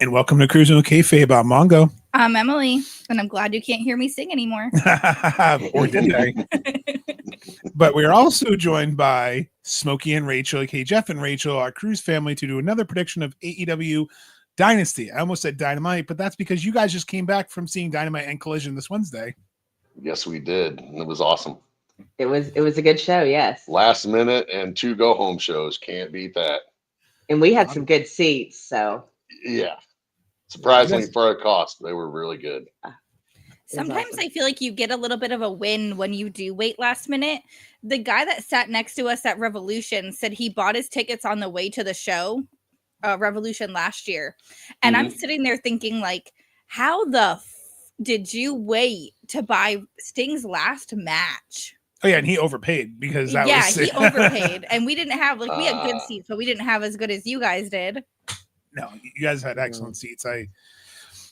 And welcome to Cruising with Kayfabe. I'm Mongo. I'm Emily, and I'm glad you can't hear me sing anymore. Or did I? But we're also joined by Smokey and Rachel, aka Jeff and Rachel, our cruise family, to do another prediction of AEW Dynasty. I almost said Dynamite, but that's because you guys just came back from seeing Dynamite and Collision this Wednesday. Yes, we did. It was awesome. It was a good show, yes. Last minute and 2 go home shows. Can't beat that. And we had some good seats, so yeah. Surprisingly, for a cost, they were really good. Sometimes awesome. I feel like you get a little bit of a win when you do wait last minute. The guy that sat next to us at Revolution said he bought his tickets on the way to the show, Revolution last year. And I'm sitting there thinking, like, how the did you wait to buy Sting's last match? Oh, yeah, and he overpaid because that was... he overpaid. And we didn't have, like, we had good seats, but we didn't have as good as you guys did. No, you guys had excellent seats. I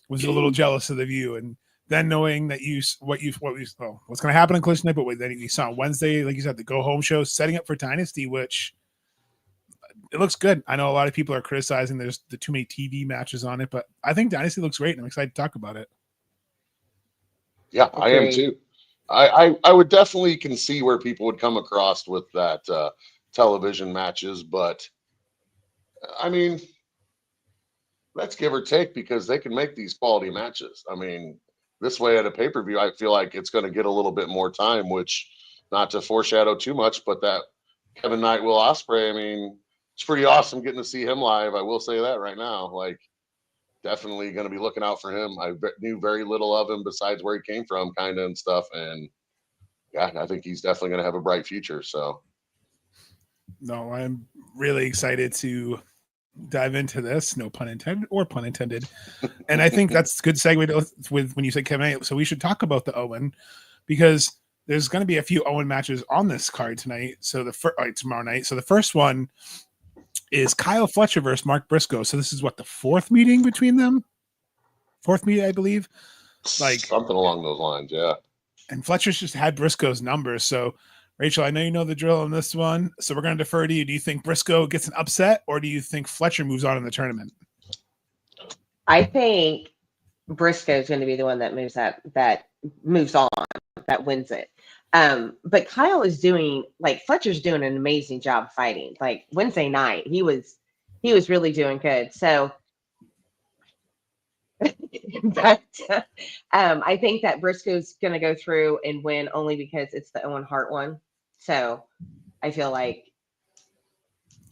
was a little jealous of the view, and then knowing that what's going to happen on Collision Night, but then you saw on Wednesday, like you said, the go home show, setting up for Dynasty, which it looks good. I know a lot of people are criticizing there's the too many TV matches on it, but I think Dynasty looks great, and I'm excited to talk about it. Yeah, I am too. I would definitely can see where people would come across with that television matches, but I mean, let's give or take, because they can make these quality matches. I mean, this way at a pay-per-view, I feel like it's going to get a little bit more time, which, not to foreshadow too much, but that Kevin Knight, Will Ospreay, I mean, it's pretty awesome getting to see him live. I will say that right now. Like, definitely going to be looking out for him. I knew very little of him besides where he came from, kind of, and stuff. And yeah, I think he's definitely going to have a bright future. So, no, I'm really excited to dive into this, no pun intended or pun intended. And I think that's a good segue with when you said Kevin Knight. So we should talk about the Owen, because there's going to be a few Owen matches on this card tonight. So tomorrow night. So the first one is Kyle Fletcher versus Mark Briscoe. So this is what, the fourth meeting between them? Fourth meeting, I believe. Like something along those lines, yeah. And Fletcher's just had Briscoe's numbers. So Rachel, I know you know the drill on this one, so we're going to defer to you. Do you think Briscoe gets an upset, or do you think Fletcher moves on in the tournament? I think Briscoe is going to be the one that moves on, that wins it. But Kyle is Fletcher's doing an amazing job fighting. Like Wednesday night, he was really doing good. So, but I think that Briscoe's going to go through and win only because it's the Owen Hart one. So I feel like,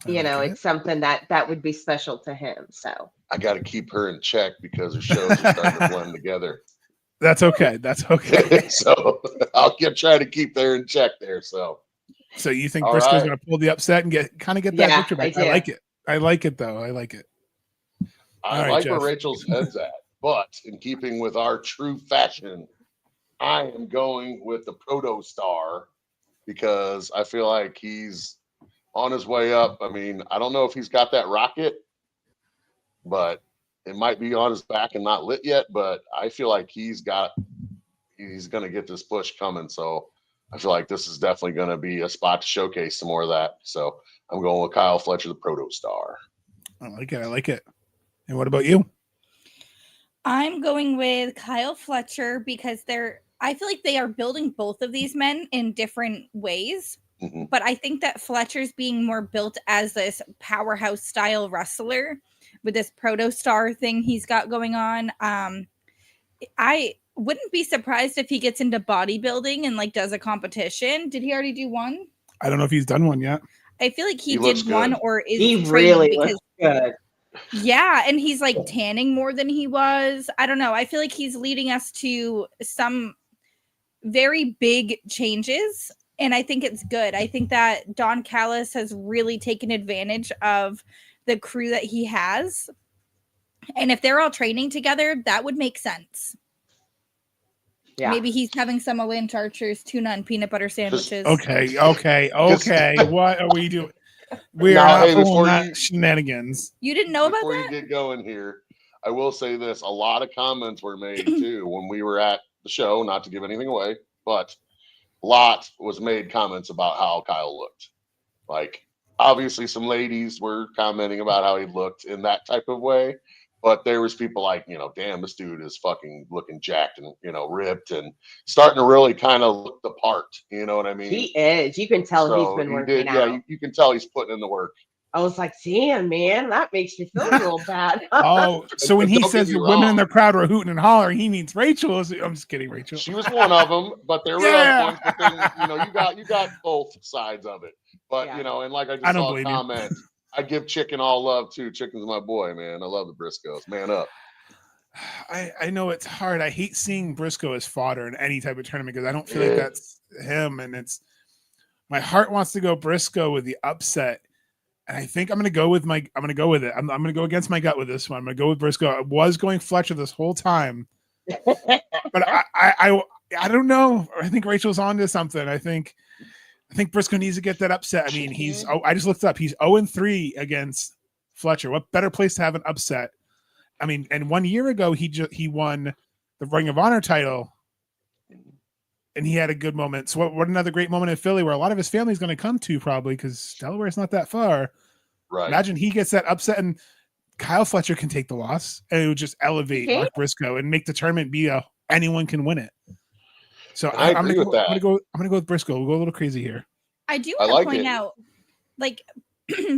it's something that would be special to him. So I got to keep her in check because her shows are starting to blend together. That's okay. So I'll try to keep her in check there. So you think Briscoe's going to pull the upset and get that victory back? I like it. I like it, though. I like it. I like where Rachel's head's at, but in keeping with our true fashion, I am going with the Proto Star because I feel like he's on his way up. I mean, I don't know if he's got that rocket, but it might be on his back and not lit yet. But I feel like he's going to get this push coming. So I feel like this is definitely going to be a spot to showcase some more of that. So I'm going with Kyle Fletcher, the Proto Star. I like it. And what about you? I'm going with Kyle Fletcher because I feel like they are building both of these men in different ways. Mm-hmm. But I think that Fletcher's being more built as this powerhouse style wrestler with this proto star thing he's got going on. I wouldn't be surprised if he gets into bodybuilding and does a competition. Did he already do one? I don't know if he's done one yet. I feel like he did one or is he really looks good. Yeah, and he's tanning more than he was. I don't know. I feel like he's leading us to some very big changes, and I think it's good. I think that Don Callis has really taken advantage of the crew that he has, and if they're all training together, that would make sense. Yeah. Maybe he's having some of Lynch Archer's tuna and peanut butter sandwiches. Okay. What are we doing? We are not pulling shenanigans. You didn't know about that? Before you get going here, I will say this. A lot of comments were made, too, when we were at the show, not to give anything away, but a lot was made comments about how Kyle looked. Obviously, some ladies were commenting about how he looked in that type of way, But there was people like, damn, this dude is fucking looking jacked and, ripped and starting to really kind of look the part. You know what I mean? He is. You can tell he's been working out. Yeah, you can tell he's putting in the work. I was like, damn, man, that makes me feel a little bad. Oh, so when he says the women in the crowd were hooting and hollering, he means Rachel. I'm just kidding, Rachel. She was one of them, but there were other ones. But then, you got both sides of it. But, and like I just saw a comment, I give Chicken all love, too. Chicken's my boy, man. I love the Briscoes. Man up. I know it's hard. I hate seeing Briscoe as fodder in any type of tournament because I don't feel like that's him. And my heart wants to go Briscoe with the upset. And I think I'm going to go with it. I'm going to go against my gut with this one. I'm going to go with Briscoe. I was going Fletcher this whole time, but I don't know. I think Rachel's onto something. I think Briscoe needs to get that upset. I mean, I just looked up. He's 0-3 against Fletcher. What better place to have an upset? I mean, and 1 year ago he won the Ring of Honor title. And he had a good moment. So what another great moment in Philly where a lot of his family is going to come to probably because Delaware's not that far. Right. Imagine he gets that upset and Kyle Fletcher can take the loss and it would just elevate Mark Briscoe and make the tournament be anyone can win it. So I'm going to go with Briscoe. We'll go a little crazy here. I do want to point out, like,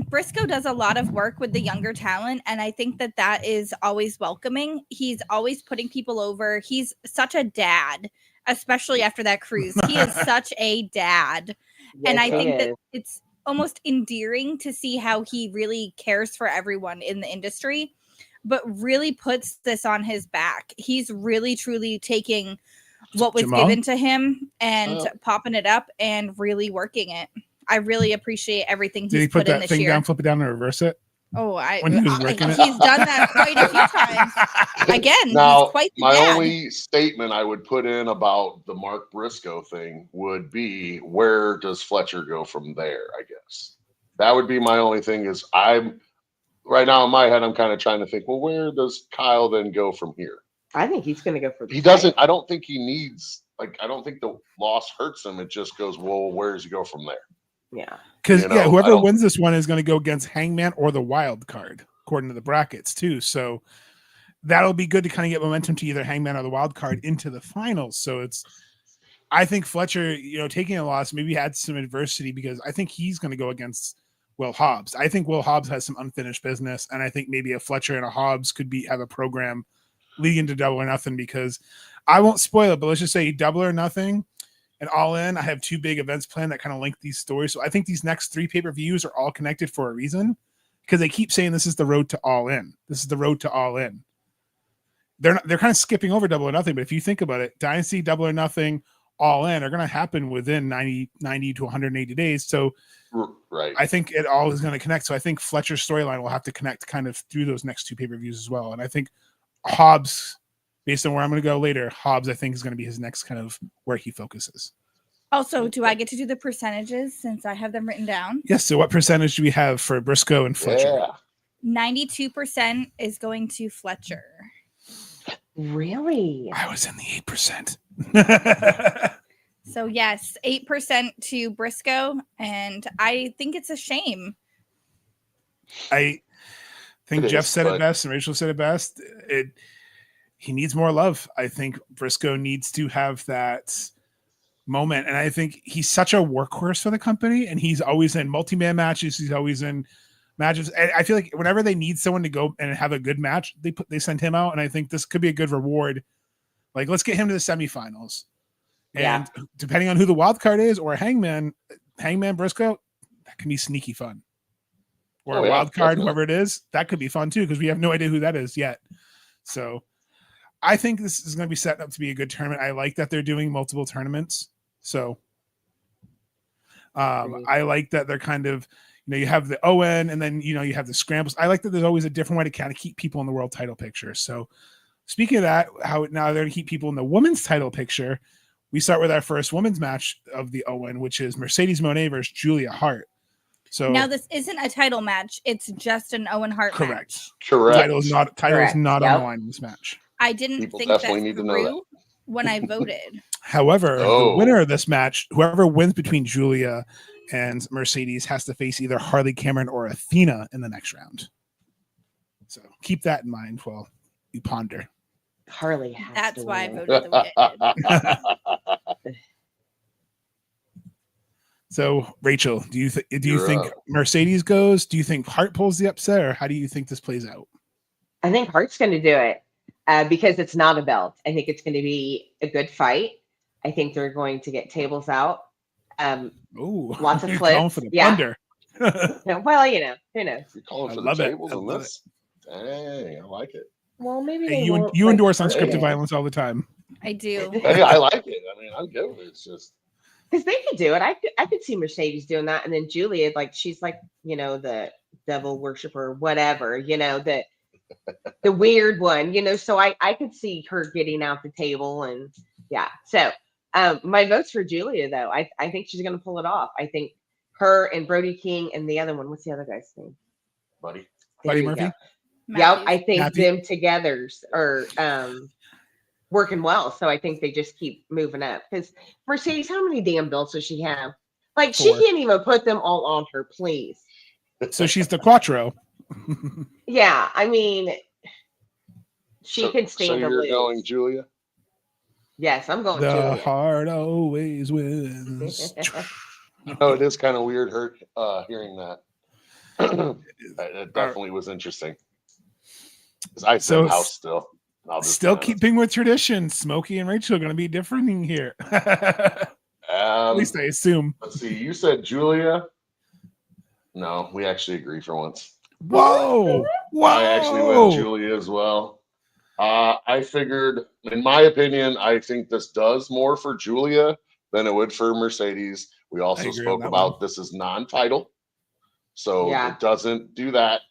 Briscoe does a lot of work with the younger talent, and I think that is always welcoming. He's always putting people over. He's such a dad. Especially after that cruise. He is such a dad. Yes, and I think that it's almost endearing to see how he really cares for everyone in the industry, but really puts this on his back. He's really, truly taking what was given to him and popping it up and really working it. I really appreciate everything he's put in this year. Did he put that thing down, flip it down, and reverse it? Oh, when he was working he's done that quite a few times. Again, now, he's quite my bad. only statement I would put in about the Mark Briscoe thing would be, where does Fletcher go from there? I guess that would be my only thing. Is I'm right now in my head, I'm kind of trying to think, well, where does Kyle then go from here? I think he's going to go for. He doesn't. I don't think he needs. I don't think the loss hurts him. It just goes, well, where does he go from there? Yeah. Because whoever wins this one is going to go against Hangman or the wild card, according to the brackets too. So that'll be good to kind of get momentum to either Hangman or the wild card into the finals. So I think Fletcher, taking a loss maybe had some adversity because I think he's going to go against Will Hobbs. I think Will Hobbs has some unfinished business, and I think maybe a Fletcher and a Hobbs could have a program leading into Double or Nothing because I won't spoil it, but let's just say Double or Nothing. And All In, I have 2 big events planned that kind of link these stories. So I think these next 3 pay-per-views are all connected for a reason because they keep saying this is the road to All In. This is the road to All In. They're kind of skipping over Double or Nothing, but if you think about it, Dynasty, Double or Nothing, All In are going to happen within 90 to 180 days. So right. I think it all is going to connect. So I think Fletcher's storyline will have to connect kind of through those next 2 pay-per-views as well. And I think Hobbs, based on where I'm going to go later, Hobbs, I think, is going to be his next kind of where he focuses. Also, do I get to do the percentages since I have them written down? Yes. So what percentage do we have for Briscoe and Fletcher? 92% is going to Fletcher. Really? I was in the 8%. So, yes, 8% to Briscoe. And I think it's a shame. I think Jeff said it best and Rachel said it best. He needs more love. I think Briscoe needs to have that moment. And I think he's such a workhorse for the company. And he's always in multi-man matches. He's always in matches. And I feel like whenever they need someone to go and have a good match, they send him out. And I think this could be a good reward. Like, let's get him to the semifinals. And depending on who the wild card is or Hangman Briscoe, that can be sneaky fun. Or a wild card, whoever it is, that could be fun too, because we have no idea who that is yet. So I think this is going to be set up to be a good tournament. I like that they're doing multiple tournaments. So I like that they're kind of, you have the Owen and then, you have the scrambles. I like that there's always a different way to kind of keep people in the world title picture. So speaking of that, how now they're going to keep people in the women's title picture. We start with our first women's match of the Owen, which is Mercedes Moné versus Julia Hart. So now this isn't a title match; it's just an Owen Hart match. Correct. Title is not on the line in this match. I didn't think that through when I voted. However, the winner of this match, whoever wins between Julia and Mercedes, has to face either Harley Cameron or Athena in the next round. So keep that in mind while you ponder. Harley has That's to why I win. voted the way I did. So Rachel, do you You're think up. Mercedes goes? Do you think Hart pulls the upset, or how do you think this plays out? I think Hart's going to do it because it's not a belt. I think it's going to be a good fight. I think they're going to get tables out. Oh, Lots of you're flips. going for the Yeah. thunder. No, well, who knows? You're calling I for the love it. tables I on love this? Dang, I like it. Well, maybe Hey, they you won't, you like, endorse hurt unscripted it. violence all the time. I do. Hey, I like it. I mean, I'm good with it. It's just Because they could do it. I could see Mercedes doing that, and then Julia, like she's like the devil worshiper, whatever, the weird one, So I could see her getting out the table, and yeah. So my vote's for Julia, though. I think she's gonna pull it off. I think her and Brody King and the other one. What's the other guy's name? buddy. There Buddy you Murphy? go. Yep, Matthews. I think Matthew? them together are working well. So I think they just keep moving up. Because Mercedes, how many damn belts does she have? Like, she 4. can't even put them all on her, please. So she's the Quattro. Yeah, I mean, she So- can stand So to you're lose. going, Julia? Yes, I'm going The Julia. heart always wins. Oh, it is kind of weird hearing that. It definitely was interesting. 'Cause I said So, house still. I'll just Still be honest. keeping with tradition. Smokey and Rachel are going to be differing here. At least I assume. Let's see. You said Julia. No, we actually agree for once. Whoa! Whoa! I actually went Julia as well. I figured, in my opinion, I think this does more for Julia than it would for Mercedes. We also agree on spoke that about this is non-title, so Yeah. it doesn't do that.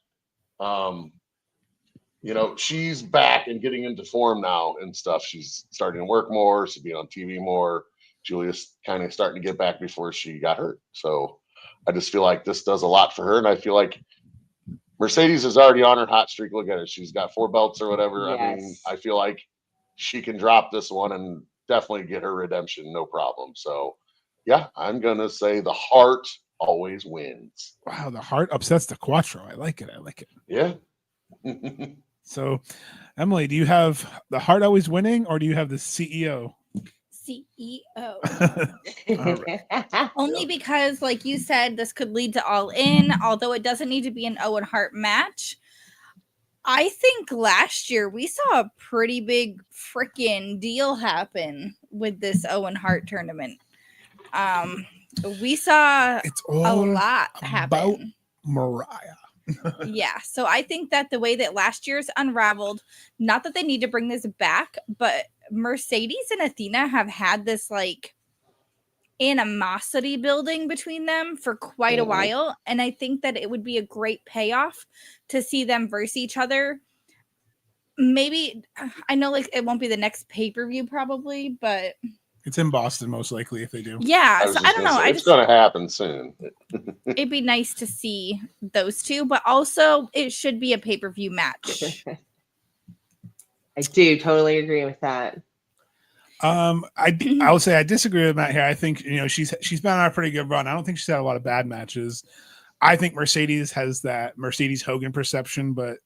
She's back and getting into form now and stuff. She's starting to work more. She's being on TV more. Julia's kind of starting to get back before she got hurt. So I just feel like this does a lot for her, and I feel like Mercedes is already on her hot streak. Look at her. She's got 4 belts or whatever. I mean, Yes. I feel like she can drop this one and definitely get her redemption, no problem. So, yeah, I'm going to say the heart always wins. Wow, the heart upsets the Quattro. I like it. Yeah. So, Emily, do you have the heart always winning, or do you have the CEO? CEO. All Only because, like you said, this could lead to All In, although it doesn't need to be an Owen Hart match. I think last year we saw a pretty big freaking deal happen with this Owen Hart tournament. We saw It's a all lot about happen. Mariah. Yeah, so I think that the way that last year's unraveled, not that they need to bring this back, but Mercedes and Athena have had this like animosity building between them for quite a while, and I think that it would be a great payoff to see them verse each other. Maybe, I know like it won't be the next pay-per-view probably, but It's in Boston most likely if they do. yeah, I was so just I don't gonna know. say, I it's just going to happen soon. it'd be nice to see those two, but also it should be a pay-per-view match. I do totally agree with that. I would say I disagree with Matt here. I think she's been on a pretty good run. I don't think she's had a lot of bad matches. I think Mercedes has that Mercedes Hogan perception, but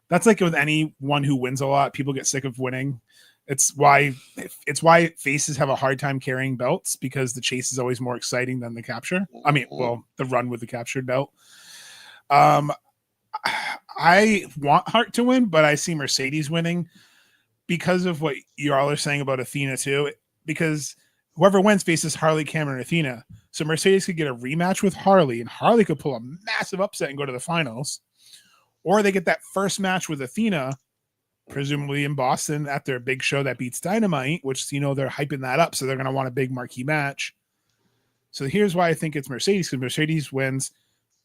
that's like with anyone who wins a lot, people get sick of winning. It's why faces have a hard time carrying belts, because the chase is always more exciting than the capture. I mean, well, the run with the captured belt. I want Hart to win, but I see Mercedes winning because of what you all are saying about Athena too. Because whoever wins faces Harley, Cameron, and Athena. So Mercedes could get a rematch with Harley, and Harley could pull a massive upset and go to the finals. Or they get that first match with Athena, presumably in Boston at their big show that beats Dynamite, which, they're hyping that up. So they're going to want a big marquee match. So here's why I think it's Mercedes, because Mercedes wins.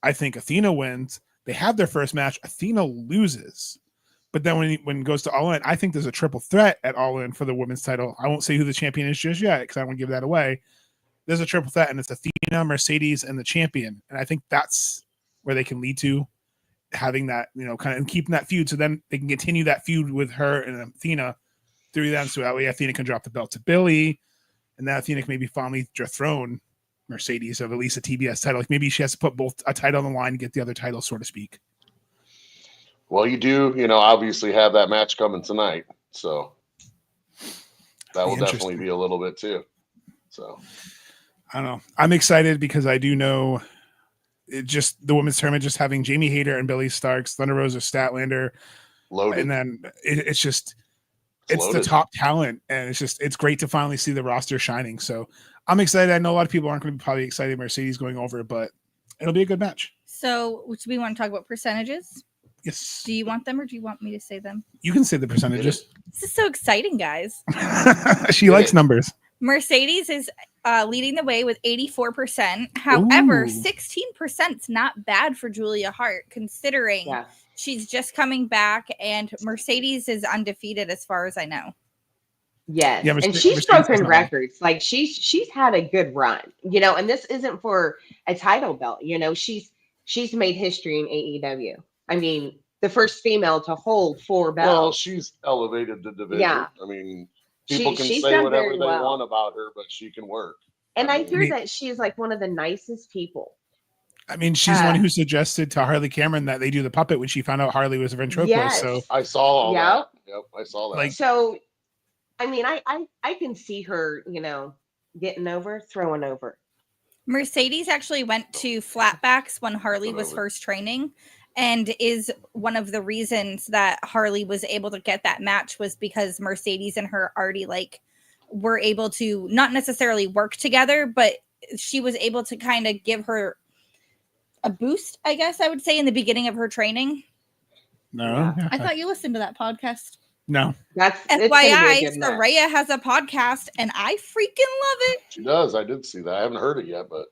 I think Athena wins. They have their first match. Athena loses. But then when it goes to All In, I think there's a triple threat at All In for the women's title. I won't say who the champion is just yet because I don't want to give that away. There's a triple threat, and it's Athena, Mercedes, and the champion. And I think that's where they can lead to, having that, kind of keeping that feud. So then they can continue that feud with her and Athena through them. So that way Athena can drop the belt to Billy, and then Athena can maybe finally dethrone Mercedes of at least a TBS title. Like maybe she has to put both a title on the line and get the other title, so to speak. Well, you do, obviously have that match coming tonight. So that will definitely be a little bit too. So I don't know. I'm excited because I do know it just the women's tournament just having Jamie Hayter and Billy Starks, Thunder Rosa, Statlander, loaded. and then it's loaded. the top talent, and it's great to finally see the roster shining. So I'm excited. I know a lot of people aren't going to be probably excited Mercedes going over, but it'll be a good match. So do we want to talk about percentages? Yes. Do you want them or do you want me to say them? You can say the percentages. This is so exciting, guys. She likes numbers. Mercedes is leading the way with 84%. However, Ooh. 16% is not bad for Julia Hart, considering she's just coming back, and Mercedes is undefeated as far as I know. Yes, Yeah, and she's broken records. Like she's had a good run, and this isn't for a title belt. She's made history in AEW. I mean, the first female to hold 4 belts. Well, she's elevated the division. Yeah. I mean, people can say whatever they want about her, but she can work. And I hear that she is like one of the nicest people. I mean, she's one who suggested to Harley Cameron that they do the puppet when she found out Harley was a ventriloquist. Yes. So I saw all that. Yep, I saw that. So, I mean, I can see her, getting over, throwing over. Mercedes actually went to flatbacks when Harley was first training, and is one of the reasons that Harley was able to get that match was because Mercedes and her already were able to not necessarily work together, but she was able to kind of give her a boost, I guess I would say, in the beginning of her training. No, I thought you listened to that podcast. No, that's FYI. Soraya has a podcast, and I freaking love it. She does. I did see that. I haven't heard it yet, but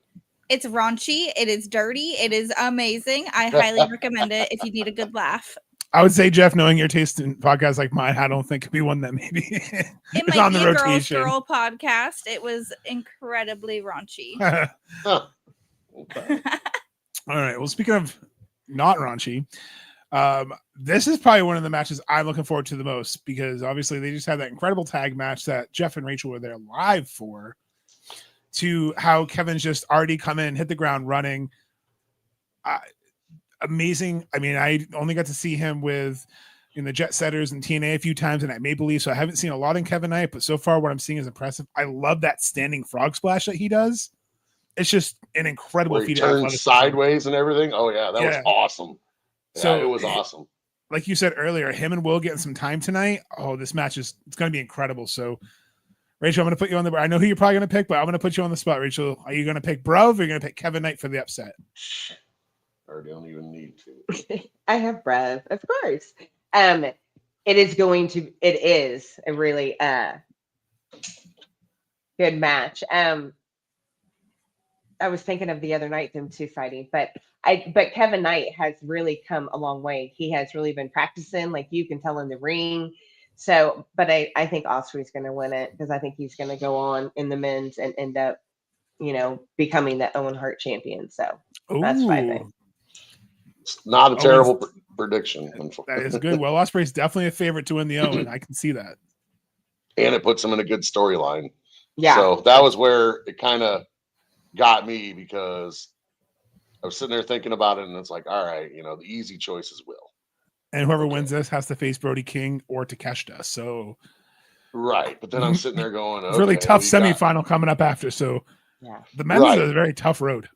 it's raunchy. It is dirty. It is amazing. I highly recommend it if you need a good laugh. I would say, Jeff, knowing your taste in podcasts like mine, I don't think it'd be one that maybe it might on be the rotation. Girl podcast. It was incredibly raunchy. Okay. All right. Well, speaking of not raunchy, this is probably one of the matches I'm looking forward to the most because obviously they just had that incredible tag match that Jeff and Rachel were there live for. To how Kevin's just already come in, hit the ground running. Amazing. I mean, I only got to see him in the Jet Setters and TNA a few times and at Maple Leaf, so I haven't seen a lot in Kevin Knight, but so far what I'm seeing is impressive. I love that standing frog splash that he does. It's just an incredible feat. Turns sideways and everything. Oh yeah, that was awesome. Yeah, so it was awesome. Like you said earlier, him and Will getting some time tonight. Oh, this match it's going to be incredible. So Rachel, I'm going to put you on I know who you're probably going to pick, but I'm going to put you on the spot, Rachel. Are you going to pick Bruv or are you going to pick Kevin Knight for the upset? Or don't even need to. I have Bruv, of course. It is a really good match. I was thinking of the other night, them two fighting, but Kevin Knight has really come a long way. He has really been practicing, like you can tell in the ring. So, but I think Ospreay's going to win it because I think he's going to go on in the men's and end up, becoming the Owen Hart champion. So that's my thing. It's not a terrible prediction. That is good. Well, Ospreay's definitely a favorite to win the Owen. I can see that. And it puts him in a good storyline. Yeah. So that was where it kind of got me because I was sitting there thinking about it and it's like, all right, the easy choice is Will. And whoever wins this has to face Brody King or Takeshita. So, right. But then I'm sitting there going, it's really tough semifinal coming up after. So, the men's is a very tough road.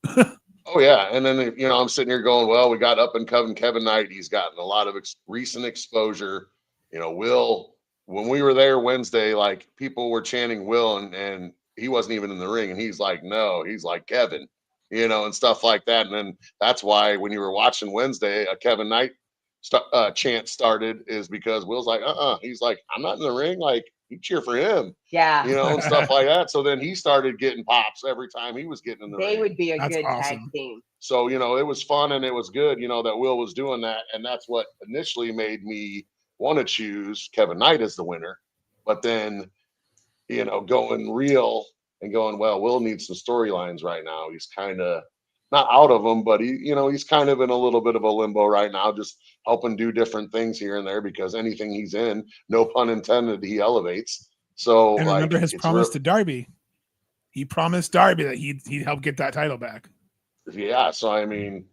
Oh, yeah. And then, I'm sitting here going, well, we got up and coming Kevin Knight. He's gotten a lot of recent exposure. Will, when we were there Wednesday, like people were chanting Will and he wasn't even in the ring. And he's like, no, he's like Kevin, and stuff like that. And then that's why when you were watching Wednesday, a Kevin Knight chant started is because Will's like, he's like, I'm not in the ring. Like, you cheer for him. Yeah. And stuff like that. So then he started getting pops every time he was getting in the ring. They would be a That's good awesome. tag team. So, it was fun and it was good, that Will was doing that. And that's what initially made me want to choose Kevin Knight as the winner. But then, going real and going, well, Will needs some storylines right now. He's kind of not out of them, but he's kind of in a little bit of a limbo right now, just helping do different things here and there because anything he's in, no pun intended, he elevates. So and remember his promise to Darby. He promised Darby that he'd help get that title back. Yeah. So, I mean,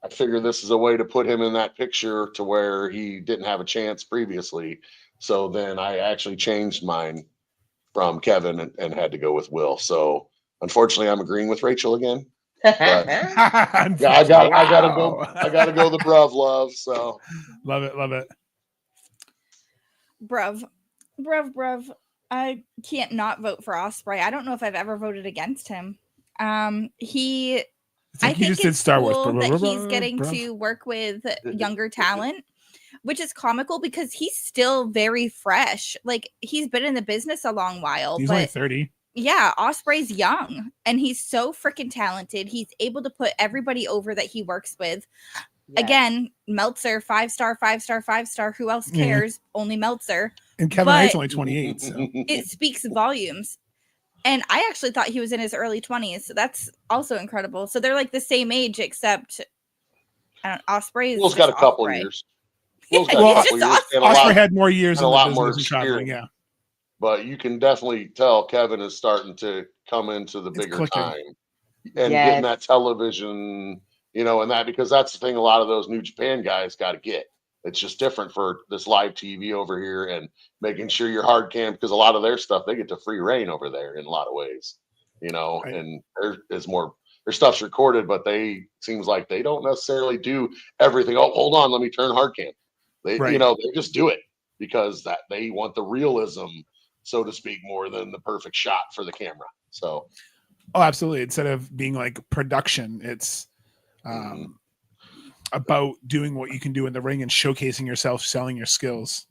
I figure this is a way to put him in that picture to where he didn't have a chance previously. So then I actually changed mine from Kevin and had to go with Will. So unfortunately, I'm agreeing with Rachel again. But yeah, I gotta go the bruv love. So love it. Bruv. I can't not vote for Ospreay. I don't know if I've ever voted against him. I think you just did Star Wars. Cool that he's getting to work with younger talent, which is comical because he's still very fresh. Like, he's been in the business a long while. He's but only 30. Yeah, Ospreay's young and he's so freaking talented. He's able to put everybody over that he works with. Yes. Again, Meltzer, 5-star. Who else cares? Only Meltzer. And Kevin Knight's only 28. So. It speaks volumes. And I actually thought he was in his early 20s. So that's also incredible. So they're like the same age, except Ospreay. Will's got a couple years. Will's got a couple years. Ospreay had more years and a lot more experience. Yeah. But you can definitely tell Kevin is starting to come into the bigger time and getting that television, and that, because that's the thing a lot of those New Japan guys got to get. It's just different for this live TV over here and making sure you're hard cam, because a lot of their stuff, they get to free reign over there in a lot of ways, right. And their stuff's recorded, but seems like they don't necessarily do everything. Oh, hold on, let me turn hard cam. They just do it because that they want the realism, so to speak, more than the perfect shot for the camera. So, absolutely. Instead of being like production, it's about doing what you can do in the ring and showcasing yourself, selling your skills.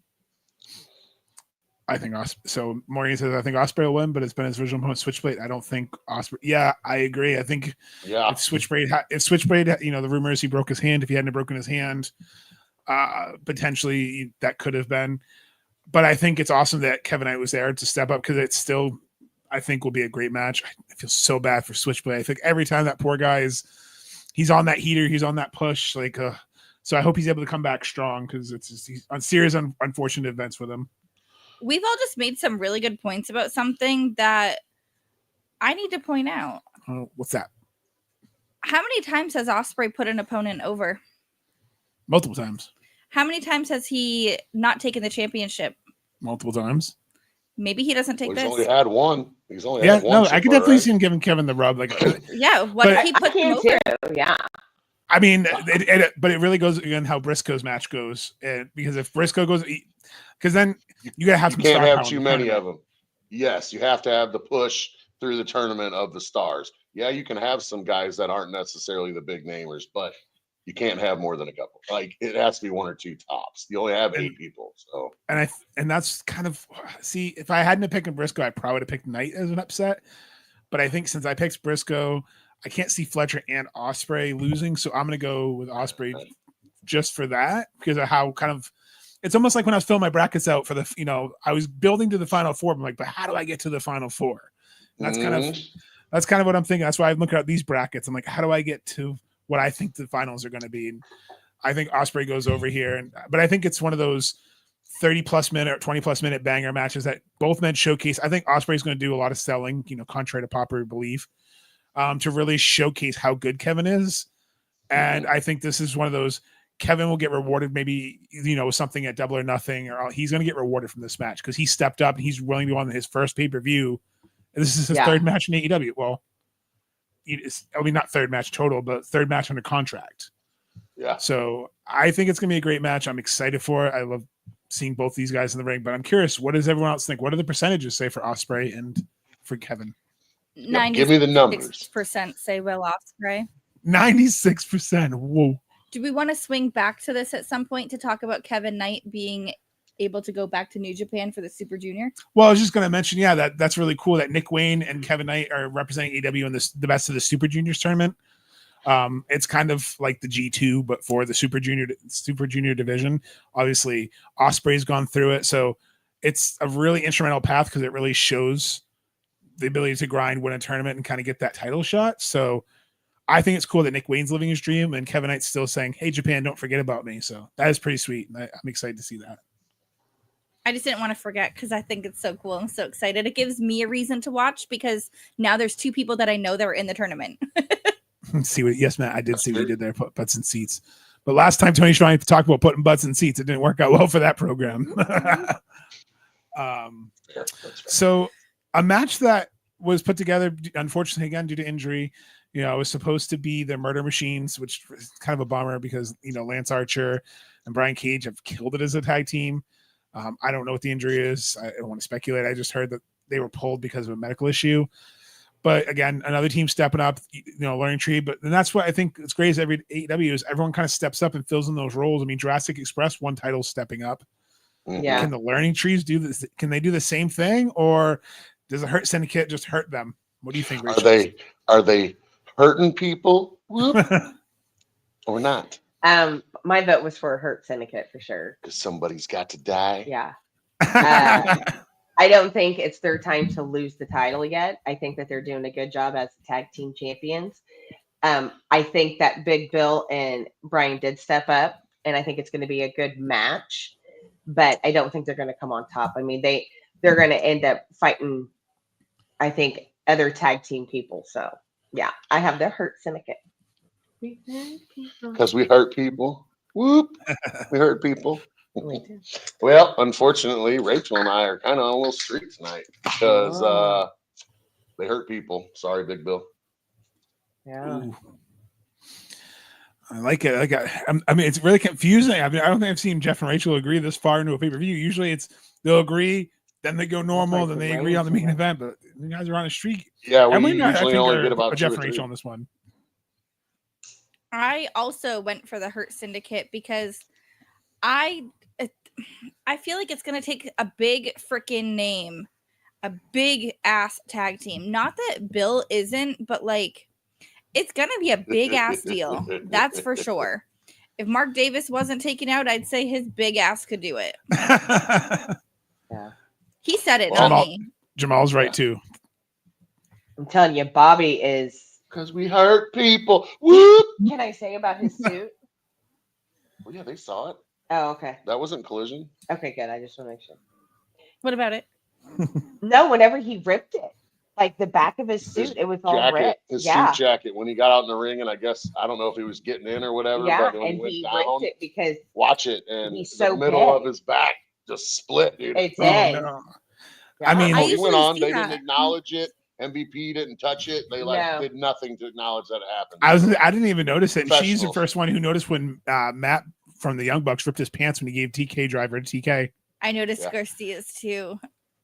I think so. Maureen says, I think Ospreay will win, but it's been his original opponent, Switchblade. I don't think Ospreay. Yeah, I agree. I think if Switchblade, the rumor is he broke his hand. If he hadn't broken his hand, potentially that could have been. But I think it's awesome that Kevin Knight was there to step up, because it's still, I think, will be a great match. I feel so bad for Switchblade. I think every time that poor guy he's on that heater, he's on that push. So I hope he's able to come back strong, because he's on serious, unfortunate events with him. We've all just made some really good points about something that I need to point out. What's that? How many times has Ospreay put an opponent over? Multiple times. How many times has he not taken the championship? Multiple times. Maybe he doesn't take this. He's only had one. Had one. No, I could definitely see him giving Kevin the rub. What if he put him over? Yeah. I mean, but it really goes again how Briscoe's match goes, because if Briscoe goes, because then you gotta have. You can't have too many of them. Yes, you have to have the push through the tournament of the stars. Yeah, you can have some guys that aren't necessarily the big namers, but you can't have more than a couple. Like, it has to be one or two tops. You only have 8 people. So and that's kind of, see, if I hadn't picked Briscoe, I probably would have picked Knight as an upset. But I think since I picked Briscoe, I can't see Fletcher and Ospreay losing, so I'm gonna go with Ospreay just for that, because of how kind of, it's almost like when I was filling my brackets out for the, I was building to the final 4, but I'm like, but how do I get to the final 4? And that's kind of what I'm thinking. That's why I'm looking at these brackets. I'm like, how do I get to what I think the finals are going to be? And I think Ospreay goes over here, but I think it's one of those 30+ minute or 20+ minute banger matches that both men showcase. I think Ospreay is going to do a lot of selling, contrary to popular belief, to really showcase how good Kevin is. And I think this is one of those, Kevin will get rewarded, maybe, something at Double or Nothing, or he's going to get rewarded from this match because he stepped up and he's willing to go on his first pay-per-view. And this is his third match in AEW. Well, not third match total, but third match under contract. Yeah. So I think it's going to be a great match. I'm excited for it. I love seeing both these guys in the ring, but I'm curious, what does everyone else think? What do the percentages say for Ospreay and for Kevin? 96% give me the numbers. Say Will Ospreay. 96%. Whoa. Do we want to swing back to this at some point to talk about Kevin Knight being able to go back to New Japan for the Super Junior? Well, I was just going to mention, that's really cool that Nick Wayne and Kevin Knight are representing AEW in the best of the Super Juniors tournament. It's kind of like the G2, but for the Super Junior division. Obviously, Ospreay's gone through it, so it's a really instrumental path because it really shows the ability to grind, win a tournament, and kind of get that title shot. So I think it's cool that Nick Wayne's living his dream and Kevin Knight's still saying, "Hey, Japan, don't forget about me." So that is pretty sweet, and I'm excited to see that. I just didn't want to forget because I think it's so cool. I'm so excited. It gives me a reason to watch because now there's 2 people that I know that are in the tournament. See what? Yes, Matt, I did see what you did there. Put butts in seats. But last time Tony Schiavone talked about putting butts in seats, it didn't work out well for that program. So a match that was put together, unfortunately, again, due to injury, it was supposed to be the Murder Machines, which is kind of a bummer because, Lance Archer and Brian Cage have killed it as a tag team. I don't know what the injury is. I don't want to speculate. I just heard that they were pulled because of a medical issue. But again, another team stepping up, learning tree. But and that's what I think it's great as every AEW is everyone kind of steps up and fills in those roles. I mean, Jurassic Express, one title stepping up. Yeah. Can the learning trees do this? Can they do the same thing, or does the Hurt Syndicate just hurt them? What do you think, Rachel? Are they hurting people? Or not? My vote was for Hurt Syndicate for sure. Because somebody's got to die. Yeah. I don't think it's their time to lose the title yet. I think that they're doing a good job as tag team champions. I think that Big Bill and Bryan did step up, and I think it's going to be a good match. But I don't think they're going to come on top. I mean, they're going to end up fighting, I think, other tag team people. So, yeah, I have the Hurt Syndicate. Because we hurt people. Whoop. We hurt people. Well, unfortunately, Rachel and I are kind of on a little streak tonight because they hurt people. Sorry, Big Bill. Yeah. Ooh. I like it. I mean, it's really confusing. I mean, I don't think I've seen Jeff and Rachel agree this far into a pay-per-view. Usually they'll agree, then they go normal, like then the they agree on the main event. But you guys are on a streak. Yeah, we Emily and I usually think only are get about Jeff two and or Rachel three. on this one. I also went for the Hurt Syndicate because I feel like it's going to take a big freaking name, a big ass tag team. Not that Bill isn't, but like it's going to be a big ass deal. That's for sure. If Mark Davis wasn't taken out, I'd say his big ass could do it. Yeah. He said it, Well, not me. Jamal's right too. I'm telling you, Bobby is. Because we hurt people. Whoop. Can I say about his suit? Well, yeah, they saw it. Oh, okay. That wasn't collision. Okay, good. I just want to make sure. What about it? No, whenever he ripped it, like the back of his suit, it was all ripped. His Yeah. suit jacket when he got out in the ring, and I guess I don't know if he was getting in or whatever. Yeah, but when and went he down, ripped it because watch it, and he's the so middle big. of his back just split, dude. it Oh, did. no. Yeah. I mean, I he usually went on. see They that. didn't acknowledge it. MVP didn't touch it. They No. did nothing to acknowledge that it happened. I didn't even notice it. And she's the Professionals. first one who noticed when Matt from the Young Bucks ripped his pants when he gave TK driver to TK. I noticed Yeah. Garcia's too.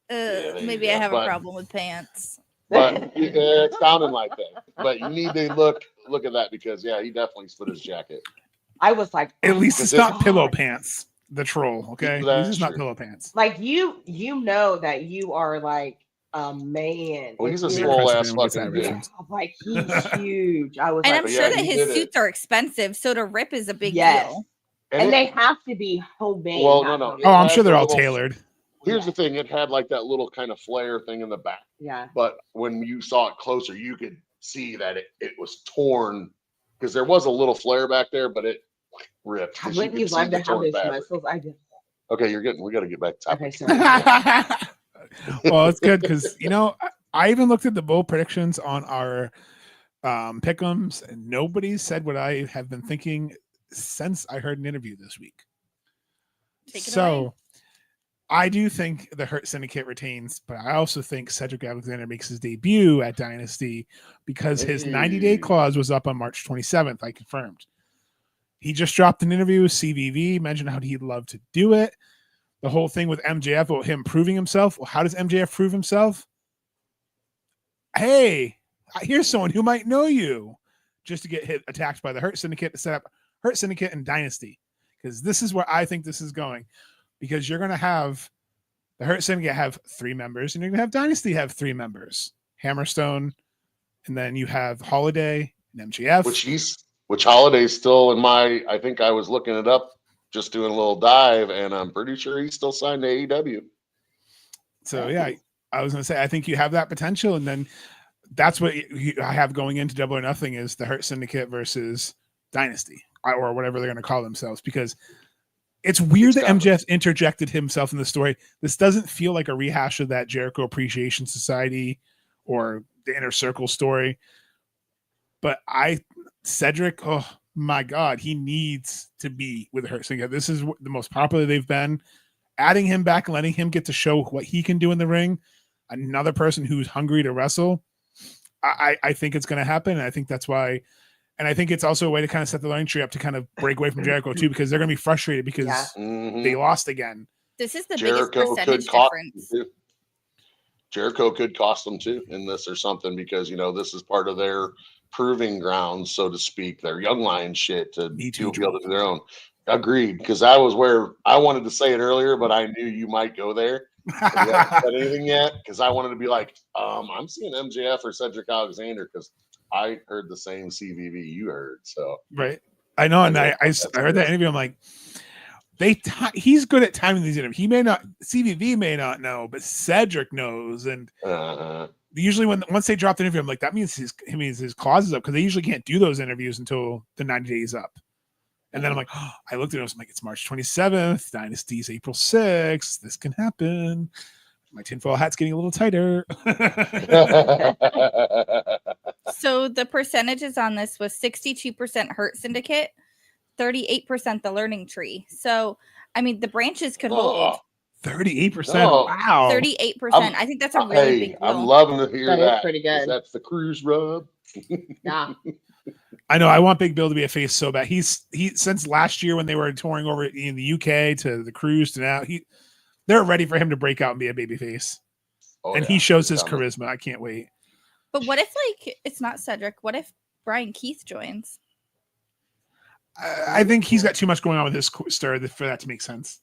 there you Maybe go. I have a But- problem with pants. But it sounded like that. But you need to look at that because he definitely split his jacket. I was like, At least it's Because not God. pillow pants. The troll, okay? At That's least it's not true. pillow pants. like you know that you are like a man. Well, he's a If you're- swole Impressive ass anyone gets fucking that dude. reference. Like he's huge. I was And like, I'm but sure yeah, that he his did suits are expensive, so to rip is a big Yes. deal. and they have to be homemade. Well, not no. homemade. Oh, I'm has sure they're a all little- tailored. Here's the thing: it had like that little kind of flare thing in the back. Yeah. But when you saw it closer, you could see that it was torn because there was a little flare back there, but it ripped. 'cause Wouldn't you could see love the to have torn those fabric. muscles? I just Okay, we got to get back to okay. topic. Sorry. Well, it's good because I even looked at the bowl predictions on our pick'ems, and nobody said what I have been thinking since I heard an interview this week. Take it So away. I do think the Hurt Syndicate retains, but I also think Cedric Alexander makes his debut at Dynasty because his 90-day clause was up on March 27th. I confirmed. He just dropped an interview with CVV, mentioned how he'd love to do it. The whole thing with MJF about him proving himself. Well, how does MJF prove himself? Hey, here's someone who might know you, just to get attacked by the Hurt Syndicate to set up Hurt Syndicate and Dynasty, because this is where I think this is going. Because you're going to have the Hurt Syndicate have 3 members, and you're going to have Dynasty have 3 members. Hammerstone, and then you have Holiday and MJF. Which Holiday's still in I think I was looking it up, just doing a little dive, and I'm pretty sure he's still signed to AEW. So yeah, I was going to say, I think you have that potential, and then that's what I have going into Double or Nothing is the Hurt Syndicate versus Dynasty, or whatever they're going to call themselves, because it's weird that MJF interjected himself in the story. This doesn't feel like a rehash of that Jericho Appreciation Society or the Inner Circle story. But I Cedric, oh my God, he needs to be with Hurt Syndicate. This is the most popular they've been. Adding him back, letting him get to show what he can do in the ring, another person who's hungry to wrestle, I think it's going to happen. And I think that's why. And I think it's also a way to kind of set the learning tree up to kind of break away from Jericho too, because they're going to be frustrated because they lost again. This is the Jericho biggest percentage could cost difference. Jericho could cost them too in this or something, because this is part of their proving grounds, so to speak, their young lion shit to be able to do their own. Agreed, because that was where I wanted to say it earlier, but I knew you might go there. You haven't said anything yet, because I wanted to be like, I'm seeing MJF or Cedric Alexander, because I heard the same CVV you heard. So right, I know, and I heard that interview. I'm like, he's good at timing these interviews. He may not, CVV may not know, but Cedric knows, and usually once they drop the interview, I'm like, that means his clause is up, because they usually can't do those interviews until the 90 days up. And then I'm like, I looked at it, I'm like, it's March 27th, Dynasty's April 6th. This can happen. My tinfoil hat's getting a little tighter. So the percentages on this was 62% Hurt Syndicate, 38% the Learning Tree. So, I mean, the branches could hold. 38%. Wow. 38%. I think that's a really big deal. I'm loving to hear that. That is pretty good. That's the cruise rub. Yeah. I know. I want Big Bill to be a face so bad. He since last year when they were touring over in the UK to the cruise to now, they're ready for him to break out and be a baby face. And he shows his charisma. I can't wait. But what if it's not Cedric? What if Brian Keith joins? I think he's got too much going on with his stir for that to make sense.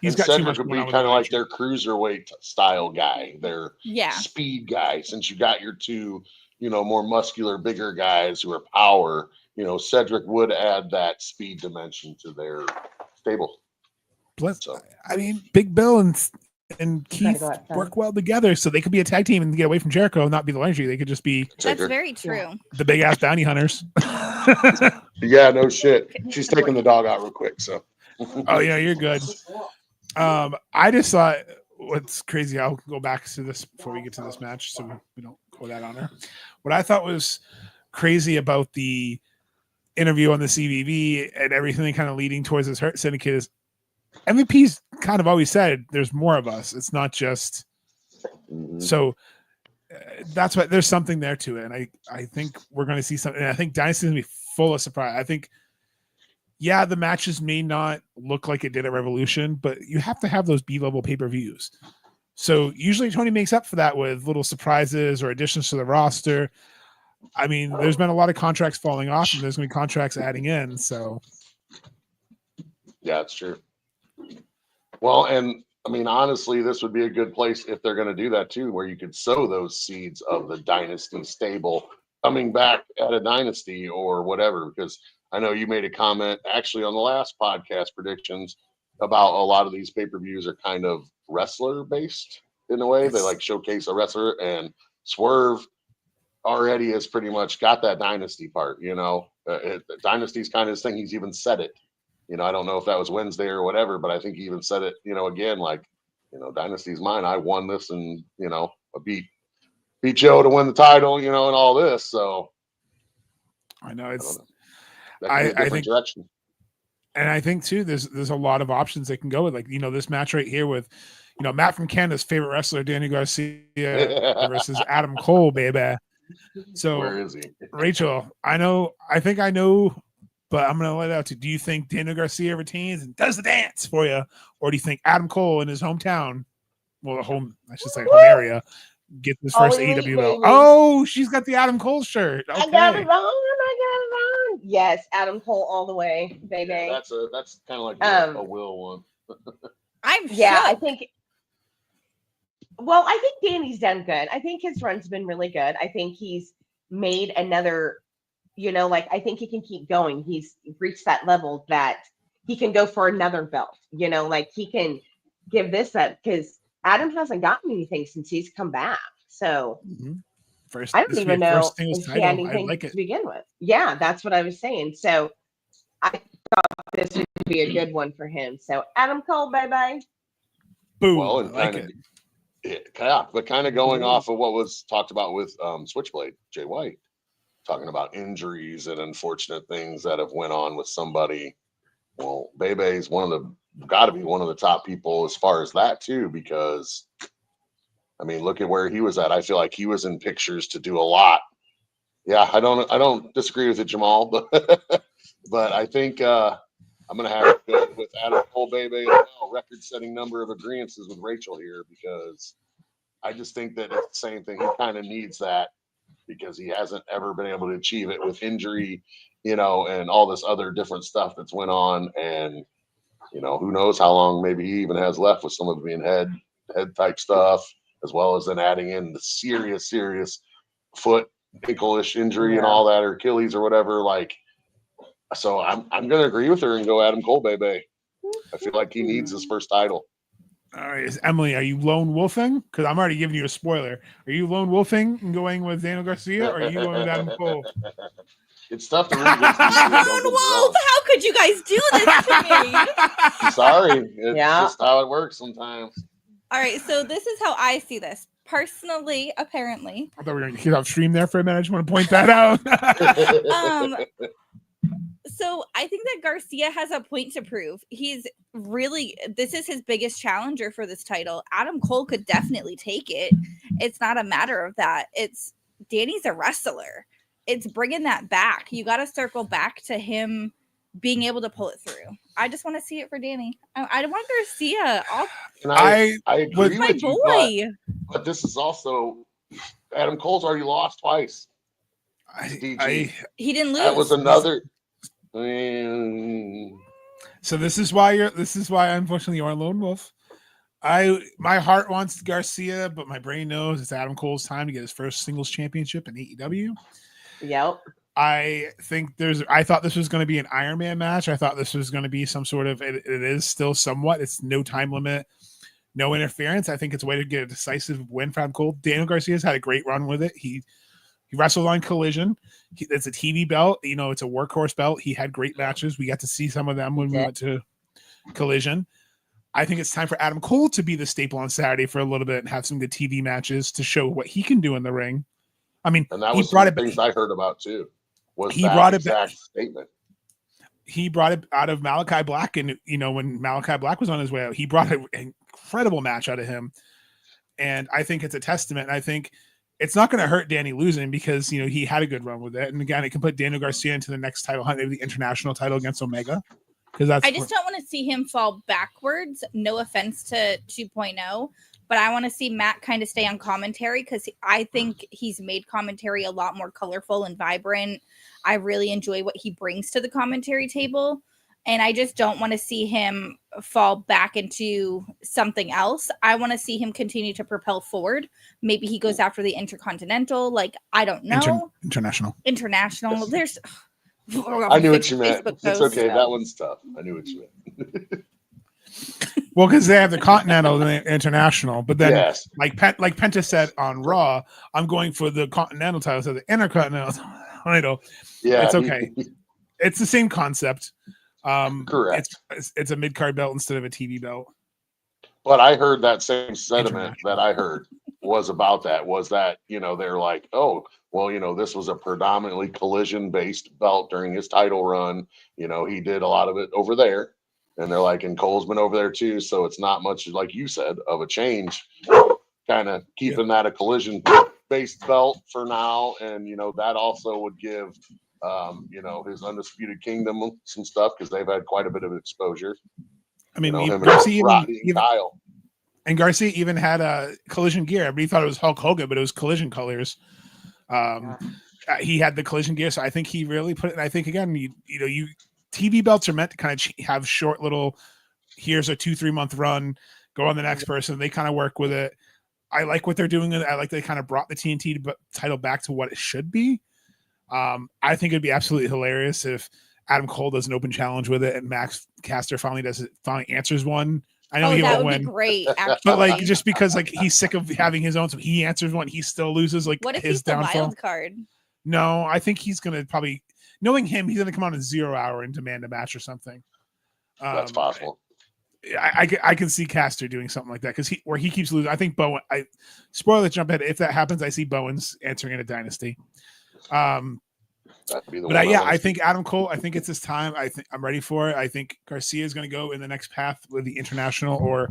He's got Cedric too much would going be on. Kind of like their cruiserweight style guy, their speed guy. Since you got your two, more muscular, bigger guys who are power, Cedric would add that speed dimension to their stable. So, I mean, Big Bill and Keith work well together, so they could be a tag team and get away from Jericho and not be the Legendary. They could just be. That's very true. The big ass bounty hunters. Yeah, no shit. She's taking the dog out real quick. So. Oh yeah, you're good. I just thought what's crazy. I'll go back to this before we get to this match, so we don't go that on her. What I thought was crazy about the interview on the CVV and everything kind of leading towards this Hurt Syndicate is MVP's kind of always said there's more of us. It's not just so. That's what there's something there to it, and I think we're going to see something. And I think Dynasty's going to be full of surprise. I think. Yeah, the matches may not look like it did at Revolution, but you have to have those B-level pay-per-views. So usually Tony makes up for that with little surprises or additions to the roster. I mean, there's been a lot of contracts falling off, and there's going to be contracts adding in. So, yeah, it's true. Well, and I mean, honestly, this would be a good place if they're going to do that too, where you could sow those seeds of the Dynasty stable coming back at a Dynasty or whatever, because I know you made a comment actually on the last podcast predictions about a lot of these pay-per-views are kind of wrestler based in a way. Yes. They like showcase a wrestler, and Swerve already has pretty much got that Dynasty part, Dynasty's kind of his thing. He's even said it, I don't know if that was Wednesday or whatever, but I think he even said it, again, like, Dynasty's mine. I won this and, I beat Joe to win the title, and all this. So I know it's, I think direction. And I think too, there's a lot of options they can go with, like, this match right here with, Matt from Canada's favorite wrestler, Danny Garcia versus Adam Cole, baby. So where is he? Rachel, I think I know, but I'm going to let it out to, do you think Danny Garcia retains and does the dance for you? Or do you think Adam Cole in his hometown, home area, get this first AEW belt? Oh, she's got the Adam Cole shirt. Okay. I got it on. Yes, Adam Cole all the way, baby. Yeah, that's kind of like a Will one. I think. Well, I think Danny's done good. I think his run's been really good. I think he's made another. I think he can keep going. He's reached that level that he can go for another belt. He can give this up, because Adam hasn't gotten anything since he's come back. So. Mm-hmm. I don't even know if he had anything to begin with. Yeah, that's what I was saying. So I thought this would be a good one for him. So Adam Cole, bye-bye. Boom. Well, and but kind of going off of what was talked about with Switchblade, Jay White. talking about injuries and unfortunate things that have went on with somebody. Well, Bebe's got to be one of the top people as far as that too, because I mean, look at where he was at. I feel like he was in pictures to do a lot. Yeah, I don't disagree with it, Jamal, but I think I'm gonna have to go with Adam Cole, Bebe as well. Record-setting number of agreements with Rachel here, because I just think that it's the same thing. He kind of needs that because he hasn't ever been able to achieve it with injury, and all this other different stuff that's went on. And, who knows how long maybe he even has left with some of it being head type stuff, as well as then adding in the serious foot, ankle-ish injury and all that, or Achilles or whatever. So I'm going to agree with her and go Adam Cole, Bebe. I feel like he needs his first title. All right, Emily, are you lone wolfing? Because I'm already giving you a spoiler. Are you lone wolfing and going with Daniel Garcia, or are you going with Adam Cole? It's tough to read. Lone wolf! How could you guys do this to me? I'm sorry. It's just how it works sometimes. All right, so this is how I see this. Personally, apparently. I thought we were going to get off stream there for a minute. I just want to point that out. So I think that Garcia has a point to prove. This is his biggest challenger for this title. Adam Cole could definitely take it. It's not a matter of that. Danny's a wrestler. It's bringing that back. You got to circle back to him being able to pull it through. I just want to see it for Danny. I want Garcia. I agree with you, boy. but this is also Adam Cole's already lost twice. He didn't lose. That was another. So this is why unfortunately you are a lone wolf. My heart wants Garcia, but my brain knows it's Adam Cole's time to get his first singles championship in AEW. Yep. I thought this was going to be an Iron Man match. I thought this was going to be some sort of, it is still somewhat, it's no time limit, no interference. I think it's a way to get a decisive win for Adam Cole. Daniel Garcia's had a great run with it. He wrestled on Collision. It's a TV belt. It's a workhorse belt. He had great matches. We got to see some of them when we went to Collision. I think it's time for Adam Cole to be the staple on Saturday for a little bit and have some good TV matches to show what he can do in the ring. I mean, and that was one of the things I heard about too. He brought it back. Statement. He brought it out of Malachi Black, and when Malachi Black was on his way out, he brought an incredible match out of him. And I think it's a testament. And I think it's not going to hurt Danny losing because he had a good run with it. And again, it can put Daniel Garcia into the next title hunt, maybe the international title against Omega. Because I just don't want to see him fall backwards. No offense to 2.0. But I want to see Matt kind of stay on commentary because I think he's made commentary a lot more colorful and vibrant. I really enjoy what he brings to the commentary table. And I just don't want to see him fall back into something else. I want to see him continue to propel forward. Maybe he goes after the Intercontinental. I don't know. International. There's... I knew what you meant. It's okay. That one's tough. I knew what you meant. Well, because they have the Continental and the International, but then like Penta said on Raw, I'm going for the Continental title, so the Intercontinental title. Yeah, it's okay. It's the same concept. Correct. It's a mid-card belt instead of a TV belt. But I heard that same sentiment that I heard was that they're like, oh, well, this was a predominantly Collision-based belt during his title run. He did a lot of it over there. And they're like, and Cole's been over there too, so it's not much, like you said, of a change. Kind of keeping that a Collision-based belt for now, and that also would give, his Undisputed Kingdom some stuff because they've had quite a bit of exposure. I mean, Garcia even had a Collision gear. Everybody thought it was Hulk Hogan, but it was Collision colors. He had the Collision gear, so I think he really put it. And I think again, you TV belts are meant to kind of have short little, here's a 2-3 month run, go on the next person. They kind of work with it. I like what they're doing. I like they kind of brought the TNT title back to what it should be. I think it'd be absolutely hilarious if Adam Cole does an open challenge with it and Max Caster finally answers one. I know he won't win. Be great, actually. But just because he's sick of having his own, so he answers one, he still loses. What if his he's downfall? The wild card? No, I think he's gonna probably. Knowing him, he's going to come on a 0 hour and demand a match or something. That's possible. I can see Caster doing something like that because he keeps losing. I think Bowen. Spoiler jump ahead. If that happens, I see Bowen's answering in a Dynasty. That'd be the But one. I think Adam Cole. I think it's his time. I think I'm ready for it. I think Garcia is going to go in the next path with the international, or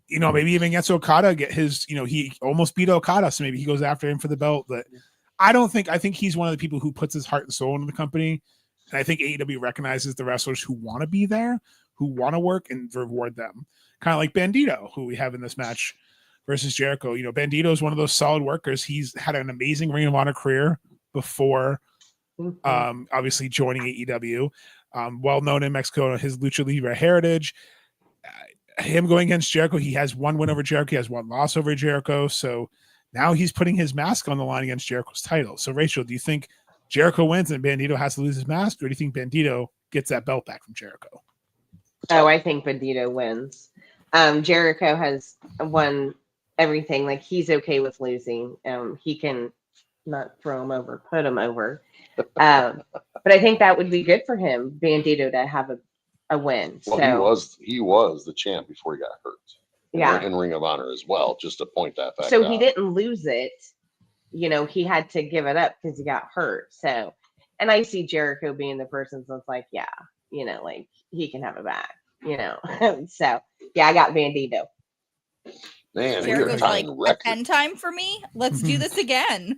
maybe even against Okada. Get his. He almost beat Okada, so maybe he goes after him for the belt. But I think he's one of the people who puts his heart and soul into the company. And I think AEW recognizes the wrestlers who want to be there, who want to work, and reward them. Kind of like Bandito, who we have in this match versus Jericho. Bandito is one of those solid workers. He's had an amazing Ring of Honor career before, obviously joining AEW. Well known in Mexico, his Lucha Libre heritage. Him going against Jericho, he has one win over Jericho. He has one loss over Jericho. So now he's putting his mask on the line against Jericho's title. So, Rachel, do you think Jericho wins and Bandito has to lose his mask, or do you think Bandito gets that belt back from Jericho? Oh, I think Bandito wins. Jericho has won everything. Like, he's okay with losing. He can not throw him over, put him over. But I think that would be good for him, Bandito, to have a win. Well, he was the champ before he got hurt. Yeah, in Ring of Honor as well, just to point that fact so out. he didn't lose it. He had to give it up because he got hurt. So, and I see Jericho being the person that's like, yeah, like he can have it back, So, yeah, I got Bandito. Man, Jericho's like, a 10 time for me. Let's do this again.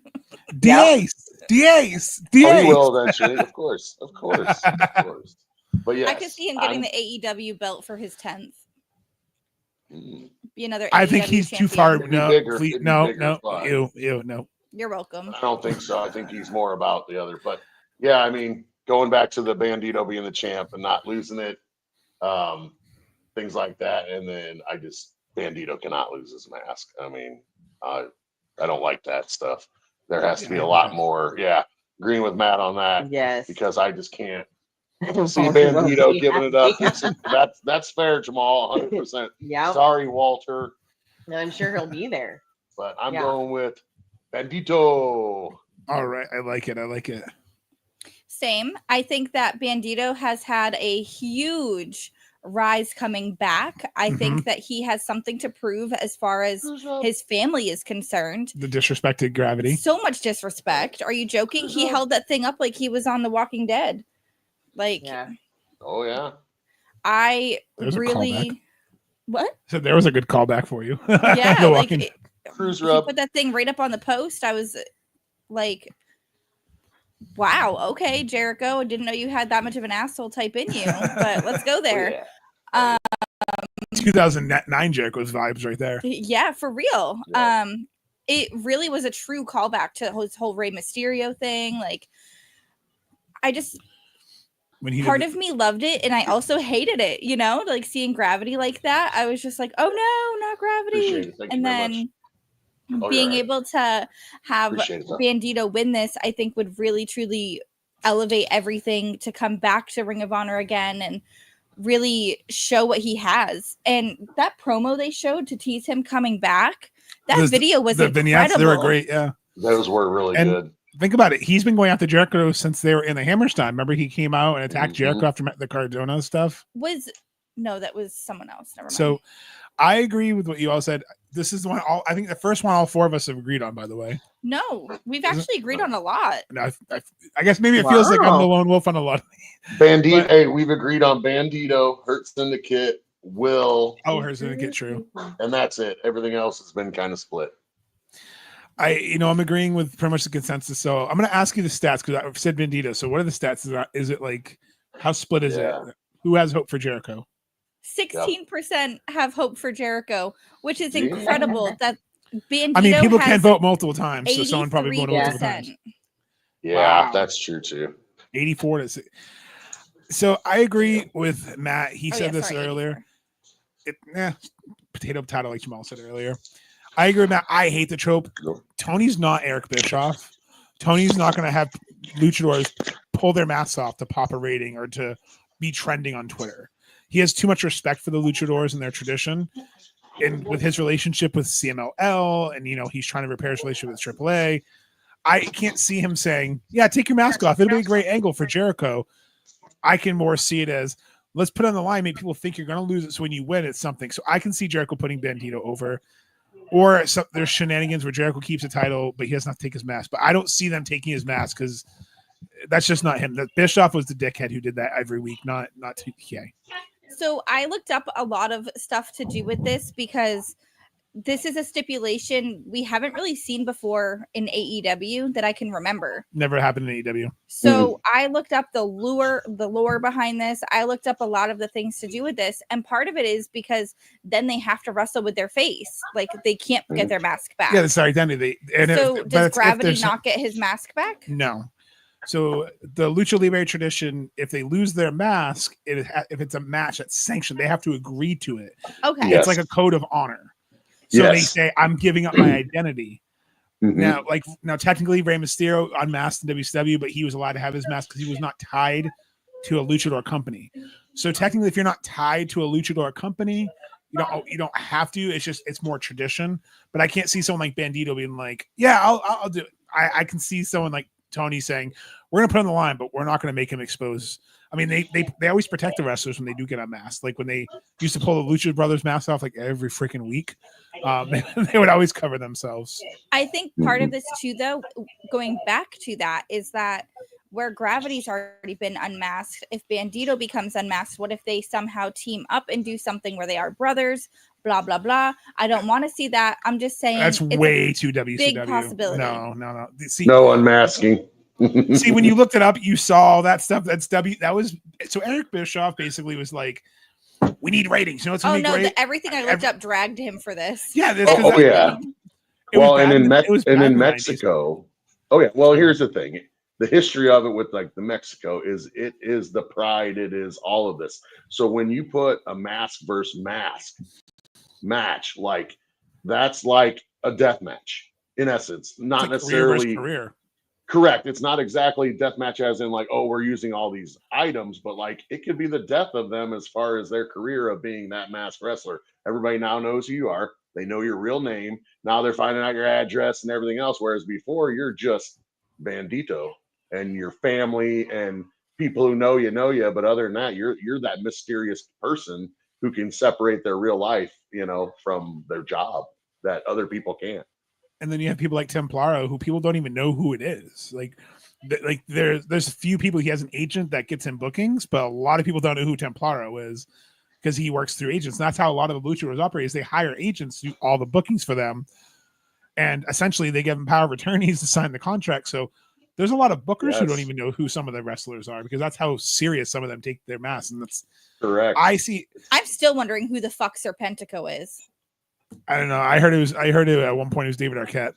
Diaz. Oh, he will eventually, of course. But yeah, I could see him getting the AEW belt for his 10th. Be another. I think he's champion. too far. No. No. You're welcome. I don't think so. I think he's more about the other. But yeah, I mean, going back to the Bandito being the champ and not losing it, things like that. And then Bandito cannot lose his mask. I mean, I don't like that stuff. There has to be a lot more. Yeah, agreeing with Matt on that. Yes. Because I just can't see Bandito giving it up. That's fair, Jamal. 100%. Yeah. Sorry, Walter. I'm sure he'll be there. But I'm going with Bandito. All right. I like it. Same. I think that Bandito has had a huge rise coming back. I think that he has something to prove as far as his family is concerned. The disrespected Gravity. So much disrespect. Are you joking? He held that thing up like he was on The Walking Dead. Like, yeah. Oh, yeah. I There's really. What? So there was a good callback for you. Yeah. Like, Cruise he rub. put that thing right up on the post. I was like, wow, okay, Jericho. I didn't know you had that much of an asshole type in you, but let's go there. 2009 Jericho's vibes right there. Yeah, for real. Yeah. It really was a true callback to his whole Rey Mysterio thing. Like, I just part of me loved it, and I also hated it. Like seeing Gravity like that. I was just like, oh no, not Gravity. And then being able to have Bandito win this, I think would really truly elevate everything to come back to Ring of Honor again and really show what he has. And that promo they showed to tease him coming back, that video was the vignettes. They were great. Yeah, those were really good. Think about it. He's been going after Jericho since they were in the Hammerstein. Remember, he came out and attacked Jericho after the Cardona stuff. That was someone else. Never mind. So I agree with what you all said. This is the one. I think the first one all four of us have agreed on. By the way, no, we've actually agreed on a lot. No, I guess maybe it feels like I'm the lone wolf on a lot. Bandito. Hey, we've agreed on Bandito, Hurt Syndicate, Will. Oh, Hurt Syndicate, true. And that's it. Everything else has been kind of split. I'm agreeing with pretty much the consensus. So I'm going to ask you the stats because I've said Bandito. So what are the stats? Is it like how split is it? Who has hope for Jericho? 16% have hope for Jericho, which is incredible. That Bandito. I mean, people can vote multiple times, so someone probably voted multiple times. Yeah, wow. That's true too. 84 to 6. So I agree with Matt. He said this earlier. Potato, like Jamal said earlier. I agree with Matt. I hate the trope. Tony's not Eric Bischoff. Tony's not going to have luchadors pull their masks off to pop a rating or to be trending on Twitter. He has too much respect for the luchadors and their tradition. And with his relationship with CMLL and, he's trying to repair his relationship with AAA, I can't see him saying, yeah, take your mask off. It'll be a great angle for Jericho. I can more see it as, let's put on the line, make people think you're going to lose it. So when you win, it's something. So I can see Jericho putting Bandito over. Or there's shenanigans where Jericho keeps the title, but he does not take his mask. But I don't see them taking his mask because That's just not him. That Bischoff was the dickhead who did that every week, not TK. So I looked up a lot of stuff to do with this because this is a stipulation we haven't really seen before in AEW that I can remember. Never happened in AEW. So I looked up the lore behind this. I looked up a lot of the things to do with this. And part of it is because then they have to wrestle with their face. Like they can't get their mask back. Yeah, sorry, identity. So does Gravity not get his mask back? No. So the Lucha Libre tradition, if they lose their mask, if it's a match that's sanctioned, they have to agree to it. Okay. It's like a code of honor. So they say, I'm giving up my identity. Now, technically, Rey Mysterio unmasked in WCW, but he was allowed to have his mask because he was not tied to a luchador company. So technically, if you're not tied to a luchador company, you don't have to. It's more tradition. But I can't see someone like Bandito being like, yeah, I'll do it. I can see someone like Toni saying, we're gonna put on the line, but we're not gonna make him expose. I mean, they always protect the wrestlers when they do get unmasked. Like when they used to pull the Lucha Brothers masks off like every freaking week, they would always cover themselves. I think part of this too, though, going back to that, is that where Gravity's already been unmasked, if Bandito becomes unmasked, what if they somehow team up and do something where they are brothers? Blah blah blah. I don't want to see that. I'm just saying that's way too WCW. Big possibility. No. See, no unmasking. See, when you looked it up, you saw that stuff. That's That was so. Eric Bischoff basically was like, "We need ratings." You know, it's gonna be great. Everything I looked up dragged him for this. Yeah. Well, and in Mexico. Oh yeah. Well, here's the thing. The history of it with like the Mexico is it is the pride. It is all of this. So when you put a mask versus mask match, like that's like a death match in essence, not like necessarily career. Correct. It's not exactly death match as in like, oh, we're using all these items, but like it could be the death of them as far as their career of being that masked wrestler. Everybody now knows who you are. They know your real name. Now they're finding out your address and everything else. Whereas before you're just Bandito and your family and people who know you. But other than that, you're that mysterious person who can separate their real life, from their job that other people can't. And then you have people like Templaro who people don't even know who it is. Like there's a few people, he has an agent that gets him bookings, but a lot of people don't know who Templaro is because he works through agents. And that's how a lot of the luchadors operate, is they hire agents to do all the bookings for them. And essentially they give them power of attorneys to sign the contract. So there's a lot of bookers who don't even know who some of the wrestlers are because that's how serious some of them take their masks. And that's correct. I'm still wondering who the fuck Serpentico is. I don't know. I heard it at one point. It was David Arquette.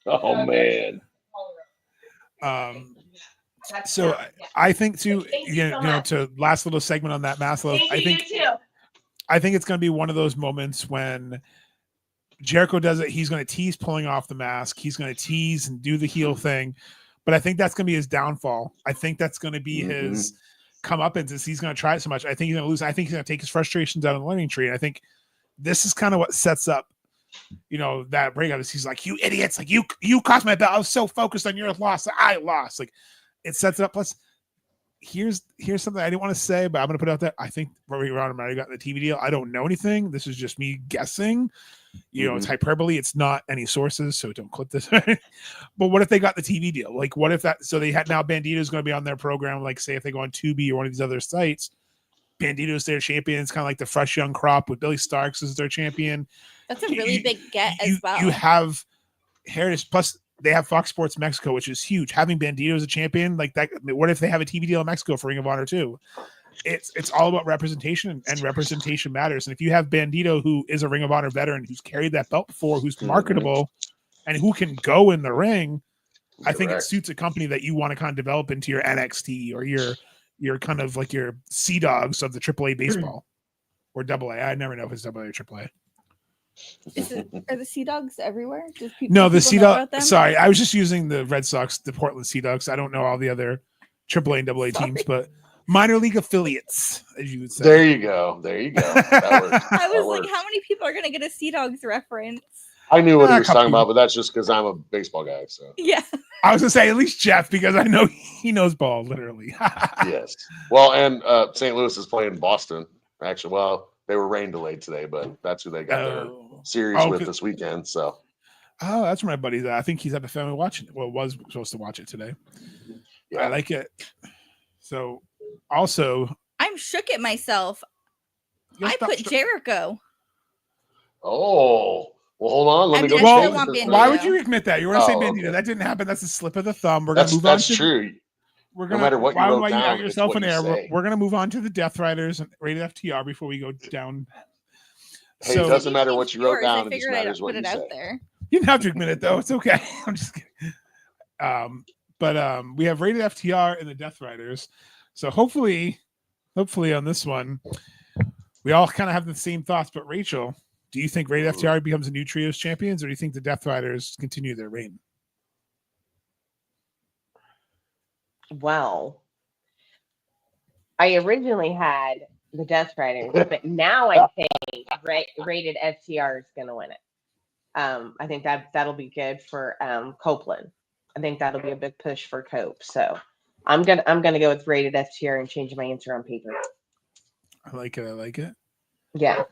Oh man. So I think to to last little segment on that mask load, I think it's going to be one of those moments when Jericho does it. He's going to tease pulling off the mask. He's going to tease and do the heel thing, but I think that's going to be his downfall. I think that's going to be his come up into. He's going to try it so much. I think he's going to lose. I think he's going to take his frustrations out of the learning tree. And I think this is kind of what sets up, that breakup. He's like, you idiots, like you cost my belt. I was so focused on your loss that I lost. Like it sets it up. Plus, here's something I didn't want to say, but I'm going to put out there. I think Rory Ronaldo got the TV deal. I don't know anything. This is just me guessing. It's hyperbole. It's not any sources, so don't clip this. But what if they got the TV deal? Like, what if that? So they had now Bandito's going to be on their program. Like, say if they go on Tubi or one of these other sites, Bandito's their champion. It's kind of like the fresh young crop with Billy Starks as their champion. That's a really big get as well. You have heritage. Plus, they have Fox Sports Mexico, which is huge. Having Bandito as a champion, like that. What if they have a TV deal in Mexico for Ring of Honor too? It's all about representation, and representation matters. And if you have Bandito, who is a Ring of Honor veteran, who's carried that belt before, who's marketable, and who can go in the ring, I think it suits a company that you want to kind of develop into your NXT or your kind of like your Sea Dogs of the AAA baseball or AA. I never know if it's AA or AAA. Are the Sea Dogs everywhere? No, the Sea Dogs. Sorry, I was just using the Red Sox, the Portland Sea Dogs. I don't know all the other AAA and AA teams, but minor league affiliates, as you would say. There you go. That works. I was like, how many people are going to get a Sea Dogs reference? I knew what he was talking about, but that's just because I'm a baseball guy. So yeah, I was going to say at least Jeff, because I know he knows ball, literally. Yes. Well, and St. Louis is playing Boston. Actually, well, they were rain delayed today, but that's who they got their series with this weekend. So Oh, that's where my buddy's at. I think he's at the family watching it. Well, was supposed to watch it today. Yeah. I like it. So, also, I'm shook at myself. you'll I stop put str- Jericho. Oh, well, hold on. Let I me mean, go I still change want this. Bandito. why would you admit that? You were going to say Oh, Bandito. okay. That didn't happen. That's a slip of the thumb. We're going to move on That's to. true. We're No gonna, matter what you why wrote you down, out it's yourself what in you air. say. We're going to move on to the Death Riders and rated FTR before we go down. Hey, So it doesn't matter what you wrote Yours, down. I It just figured I'd matters what put you it out say. there. you didn't have to admit it though. It's okay. I'm just kidding. But we have rated FTR and the Death Riders. So hopefully on this one, we all kind of have the same thoughts. But Rachel, do you think rated FTR becomes a new trios champions, or do you think the Death Riders continue their reign? Well, I originally had the Death Riders, but now I think rated FTR is going to win it. I think that'll be good for Copeland. I think that'll be a big push for Cope. So I'm gonna go with rated FTR and change my answer on paper. I like it. Yeah.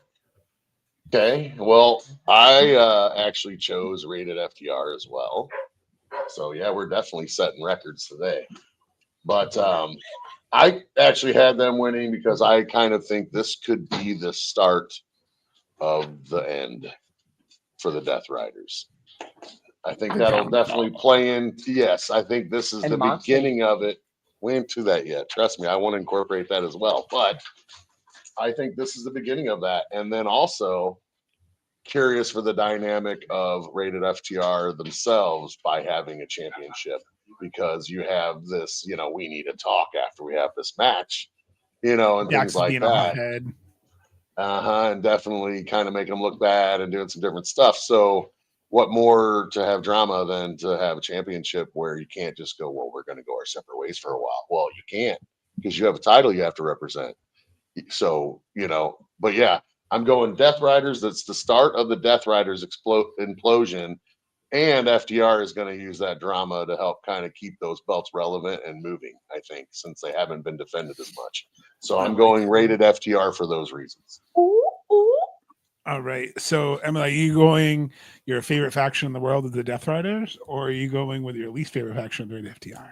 Okay. Well, I actually chose rated FTR as well. So yeah, we're definitely setting records today. But I actually had them winning because I kind of think this could be the start of the end for the Death Riders. I think that'll definitely play in. Yes, I think this is And the Moxley. beginning of it. We ain't to that yet. Trust me, I want to incorporate that as well. But I think this is the beginning of that. And then also curious for the dynamic of rated FTR themselves by having a championship, because you have this, we need to talk after we have this match, and things Jackson like being a that. hothead. And definitely kind of making them look bad and doing some different stuff. So what more to have drama than to have a championship where you can't just go, well, we're going to go our separate ways for a while. Well, you can't, because you have a title you have to represent. So, but yeah, I'm going Death Riders. That's the start of the Death Riders implosion. And FTR is going to use that drama to help kind of keep those belts relevant and moving, I think, since they haven't been defended as much. So I'm going rated FTR for those reasons. All right. So, Emily, are you going your favorite faction in the world of the Death Riders, or are you going with your least favorite faction of the FTR?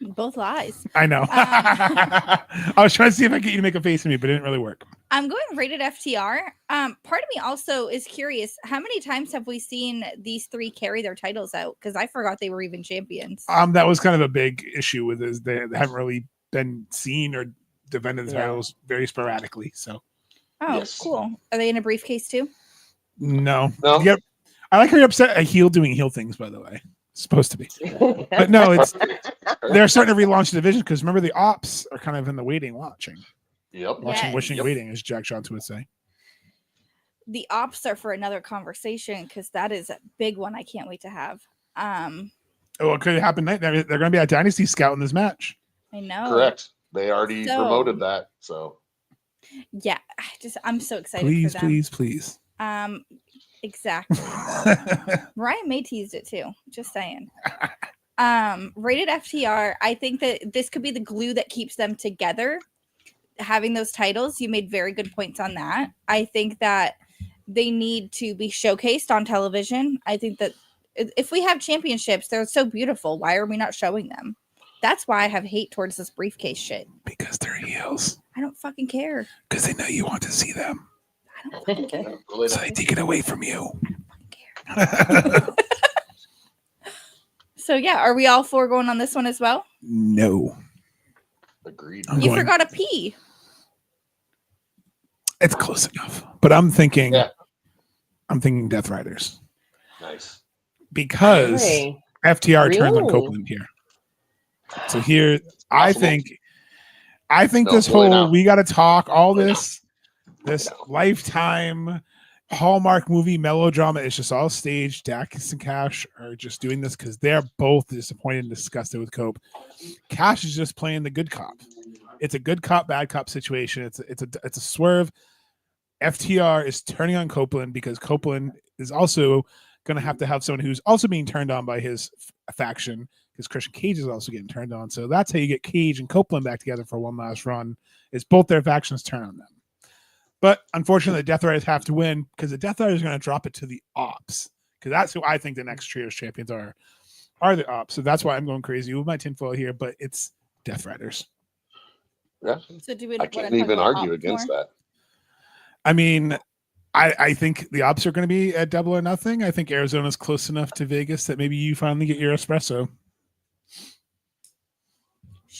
Both lies. I know. I was trying to see if I could get you to make a face at me, but it didn't really work. I'm going rated FTR. Part of me also is curious, how many times have we seen these three carry their titles out? Because I forgot they were even champions. That was kind of a big issue with this. They haven't really been seen or defended the titles very sporadically. So, yes. Cool. Are they in a briefcase too? No. Yep. I like how you're upset at heel doing heel things, by the way. It's supposed to be. But no, they're starting to relaunch the division, because remember, the ops are kind of in the waiting, watching. Yep. Watching, wishing, waiting, as Jack Johnson would say. The ops are for another conversation, because that is a big one I can't wait to have. It could happen. They're going to be at Dynasty Scout in this match. I know. Correct. They already promoted that. So yeah, I'm so excited for them. Please. Exactly. Ryan May teased it too. Just saying. Rated FTR, I think that this could be the glue that keeps them together. Having those titles, you made very good points on that. I think that they need to be showcased on television. I think that if we have championships, they're so beautiful. Why are we not showing them? That's why I have hate towards this briefcase shit. Because they're heels. I don't fucking care. Because they know you want to see them. I don't fucking care. So they take it away from you. I don't fucking care. So yeah, are we all four going on this one as well? No. Agreed. You forgot a P. It's close enough. But I'm thinking Death Riders. Nice. Because FTR turns on Copeland here. So here, I think this whole we got to talk all this Lifetime Hallmark movie melodrama is just all staged. Dacus and Cash are just doing this because they're both disappointed and disgusted with Cope. Cash is just playing the good cop. It's a good cop, bad cop situation. It's a swerve. FTR is turning on Copeland because Copeland is also going to have someone who's also being turned on by his faction, because Christian Cage is also getting turned on. So that's how you get Cage and Copeland back together for one last run, is both their factions turn on them. But unfortunately, the Death Riders have to win because the Death Riders are going to drop it to the Ops because that's who I think the next Trios champions are the Ops. So that's why I'm going crazy with my tinfoil here. But it's Death Riders. Yeah, So do we? I can't even argue against that. I mean, I think the Ops are going to be at Double or Nothing. I think Arizona's close enough to Vegas that maybe you finally get your espresso.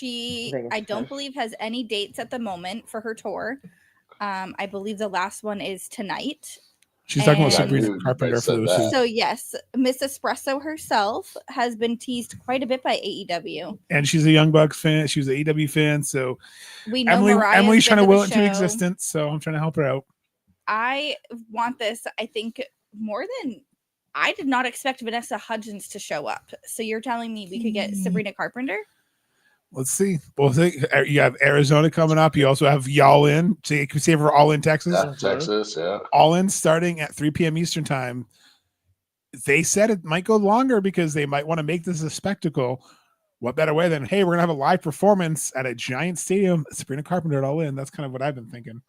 I don't believe, has any dates at the moment for her tour. I believe the last one is tonight. She's talking about Yeah, Sabrina Carpenter for those who. So yes, Miss Espresso herself has been teased quite a bit by AEW. And she's a Young Bucks fan. She was an AEW fan. So we know Emily's trying to will it into existence. So I'm trying to help her out. I want this, I think, more than I did not expect Vanessa Hudgens to show up. So you're telling me we could get Sabrina Carpenter? Let's see. Well, you have Arizona coming up. You also have Y'all In. So you can see for All In Texas. Yeah, Texas, yeah. All In starting at 3 p.m. Eastern time. They said it might go longer because they might want to make this a spectacle. What better way than, hey, we're going to have a live performance at a giant stadium. Sabrina Carpenter at All In. That's kind of what I've been thinking.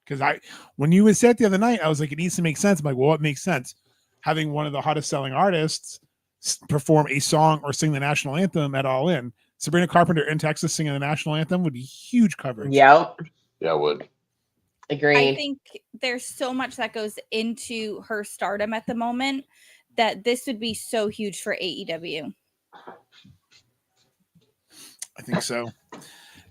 Because when you said the other night, I was like, it needs to make sense. I'm like, well, what makes sense? Having one of the hottest selling artists perform a song or sing the national anthem at All In. Sabrina Carpenter in Texas singing the national anthem would be huge coverage. Yep. Yeah, it would. Agreed. I think there's so much that goes into her stardom at the moment that this would be so huge for AEW. I think so.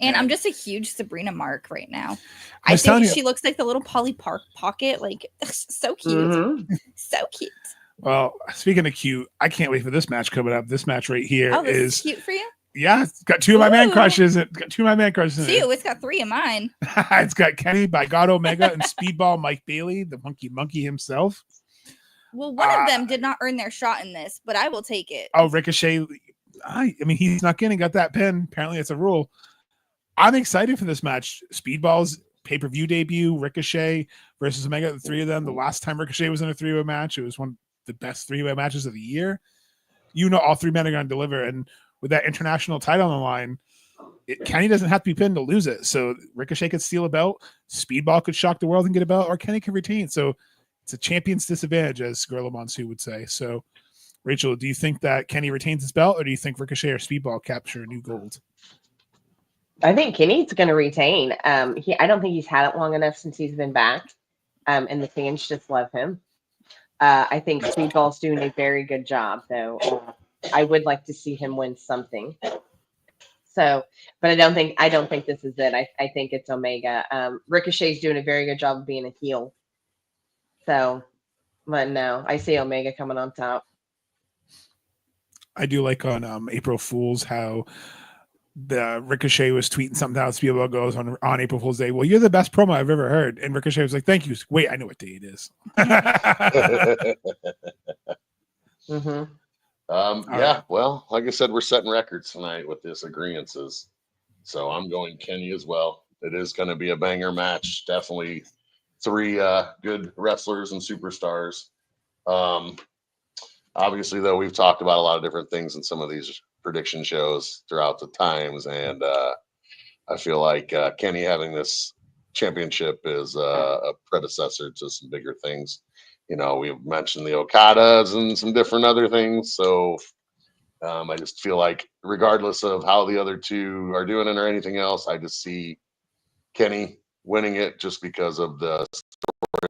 And I'm just a huge Sabrina mark right now. I I think you, she looks like the little Polly Park pocket. Like, so cute. Mm-hmm. So cute. Well, speaking of cute, I can't wait for this match coming up. This match right here is cute for you? Yeah, it's got two of my man crushes. It's got two of my man crushes. It's got three of mine. It's got Kenny by God Omega and Speedball Mike Bailey, the monkey himself. Well, one of them did not earn their shot in this, but I will take it. Oh, Ricochet. I mean, he's not getting got that pin. Apparently, it's a rule. I'm excited for this match. Speedball's pay-per-view debut, Ricochet versus Omega, the three of them. The last time Ricochet was in a three-way match, it was one of the best three-way matches of the year. You know all three men are going to deliver, and with that international title on the line, Kenny doesn't have to be pinned to lose it. So Ricochet could steal a belt, Speedball could shock the world and get a belt, or Kenny could retain. So it's a champion's disadvantage, as Gorilla Monsoon would say. So, Rachel, do you think that Kenny retains his belt, or do you think Ricochet or Speedball capture new gold? I think Kenny's going to retain. I don't think he's had it long enough since he's been back, and the fans just love him. I think Speedball's doing a very good job, though. I would like to see him win something. So, but I don't think this is it. I think it's Omega. Ricochet's doing a very good job of being a heel. So, but no, I see Omega coming on top. I do like on April Fool's how the Ricochet was tweeting something out. Speedball goes on April Fool's Day. Well, you're the best promo I've ever heard. And Ricochet was like, thank you. Wait, I know what day it is. Mm-hmm. Yeah, well, like I said, we're setting records tonight with this agreeances. So I'm going Kenny as well. It is going to be a banger match. Definitely three good wrestlers and superstars. Obviously, though, we've talked about a lot of different things in some of these prediction shows throughout the times. And I feel like Kenny having this championship is a predecessor to some bigger things. You know, we've mentioned the Okadas and some different other things. So I just feel like regardless of how the other two are doing it or anything else, I just see Kenny winning it just because of the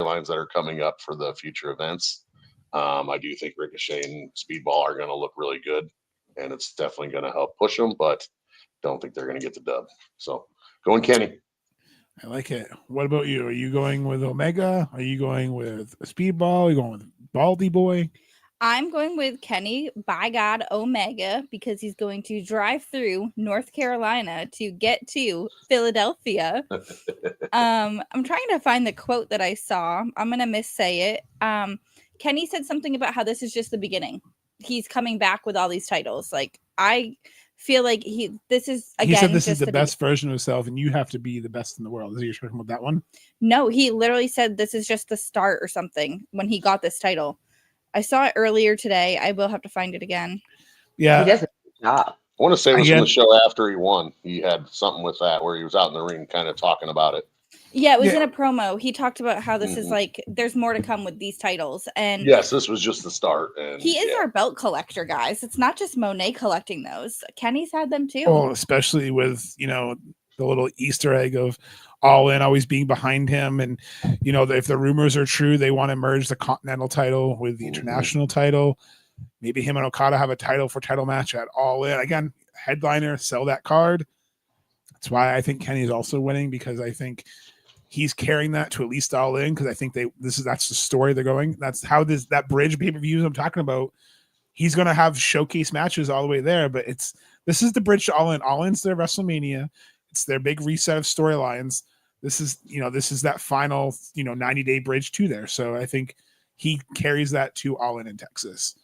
storylines that are coming up for the future events. I do think Ricochet and Speedball are going to look really good, and it's definitely going to help push them, but don't think they're going to get the dub. So going Kenny. I like it. What about you? Are you going with Omega? Are you going with Speedball? Are you going with Baldy Boy? I'm going with Kenny by God Omega because he's going to drive through North Carolina to get to Philadelphia. I'm trying to find the quote that I saw. I'm going to missay it. Kenny said something about how this is just the beginning. He's coming back with all these titles. Like, I feel like this is again. He said this is the best version of himself, and you have to be the best in the world. Is he talking about that one? No, he literally said this is just the start or something when he got this title. I saw it earlier today. I will have to find it again. Yeah, he does a good job. I want to say it was from the show after he won. He had something with that where he was out in the ring, kind of talking about it. Yeah, it was Yeah. in a promo. He talked about how this is Mhm. like there's more to come with these titles, and Yes, this was just the start. And he is yeah. our belt collector, guys. It's not just Monet collecting those. Kenny's had them too. Well, especially with, the little Easter egg of All In always being behind him. And, if the rumors are true, they want to merge the Continental title with the Mhm. International title. Maybe him and Okada have a title match at All In. Again, headliner, sell that card. That's why I think Kenny's also winning, because I think he's carrying that to at least All In, because I think that's the story they're going. That's how that bridge pay-per-views I'm talking about. He's going to have showcase matches all the way there, but this is the bridge to All In. All In's their WrestleMania. It's their big reset of storylines. This is that final, 90-day bridge to there. So I think he carries that to All In Texas.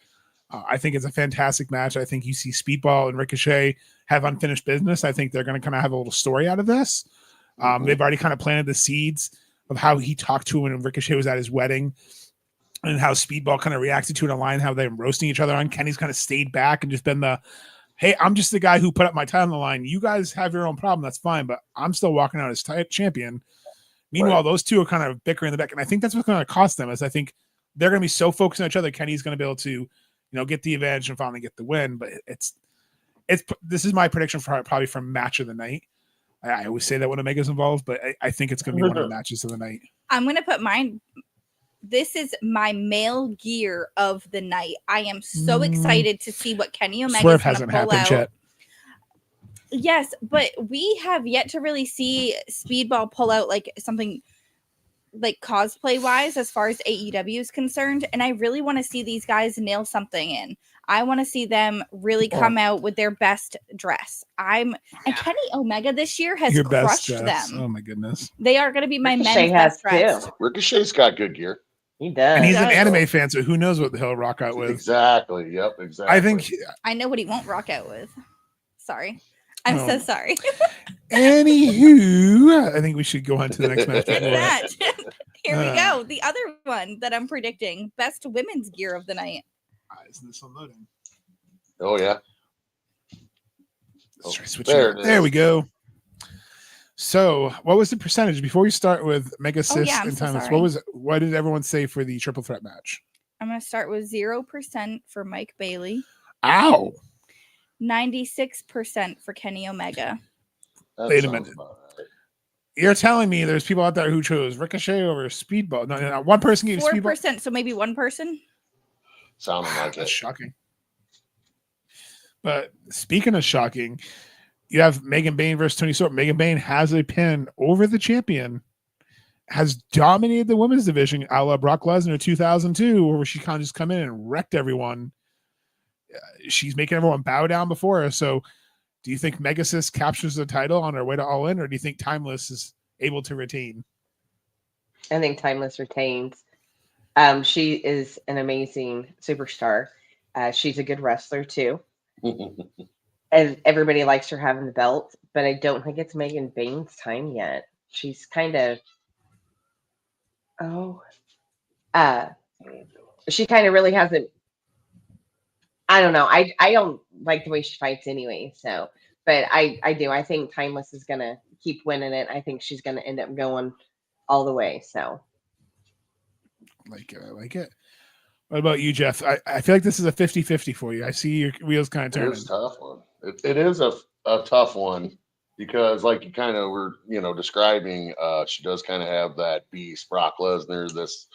I think it's a fantastic match. I think you see Speedball and Ricochet have unfinished business. I think they're going to kind of have a little story out of this. They've already kind of planted the seeds of how he talked to him when Ricochet was at his wedding, and how Speedball kind of reacted to it online, how they're roasting each other on. Kenny's kind of stayed back and just been hey, I'm just the guy who put up my title on the line. You guys have your own problem. That's fine, but I'm still walking out as champion. Meanwhile, those two are kind of bickering in the back. And I think that's what's going to cost them, is I think they're going to be so focused on each other. Kenny's going to be able to, get the advantage and finally get the win. But this is my prediction for probably from match of the night. I always say that when Omega's involved, but I think it's going to be one of the matches of the night. I'm going to put mine. This is my male gear of the night. I am so excited to see what Kenny Omega Swerve is going hasn't to pull happened out. yet. Yes, but we have yet to really see Speedball pull out like something like cosplay wise as far as AEW is concerned. And I really want to see these guys nail something in. I want to see them really come out with their best dress. And Kenny Omega this year has crushed them. Oh my goodness. They are going to be my Ricochet men's best dress. too. Ricochet's got good gear. He does. And he's an does. anime fan, so who knows what he'll rock out with. Exactly. Yep. Exactly. I think I know what he won't rock out with. Sorry. I'm so sorry. Anywho, I think we should go on to the next match. Good match. Here we go. The other one that I'm predicting, best women's gear of the night. Isn't this unloading? Oh yeah. Let's try switching. There we go. So, what was the percentage before we start with Mega Sis and Timeless? What did everyone say for the triple threat match? I'm going to start with 0% for Mike Bailey. Ow. 96% for Kenny Omega. Wait a minute. Right. You're telling me there's people out there who chose Ricochet over Speedball. No. One person gave 4%, Speedball. So maybe one person? Sounding like That's shocking. But speaking of shocking, you have Megan Bayne versus Toni Storm. Megan Bayne has a pin over the champion, has dominated the women's division a la Brock Lesnar 2002, where she kind of just come in and wrecked everyone. She's making everyone bow down before her. So do you think Megasis captures the title on her way to All In, or do you think Timeless is able to retain? I think Timeless retains. She is an amazing superstar. She's a good wrestler too. And everybody likes her having the belt, but I don't think it's Megan Bayne's time yet. She's kind of, she kind of really hasn't. I don't know. I don't like the way she fights anyway. So, but I do. I think Timeless is gonna keep winning it. I think she's gonna end up going all the way. So, I like it. What about you, Jeff? I feel like this is a 50-50 for you. I see your wheels kind of turning. It is a tough one. It is a tough one because, like you kind of were, describing, she does kind of have that beast, Brock Lesnar, this,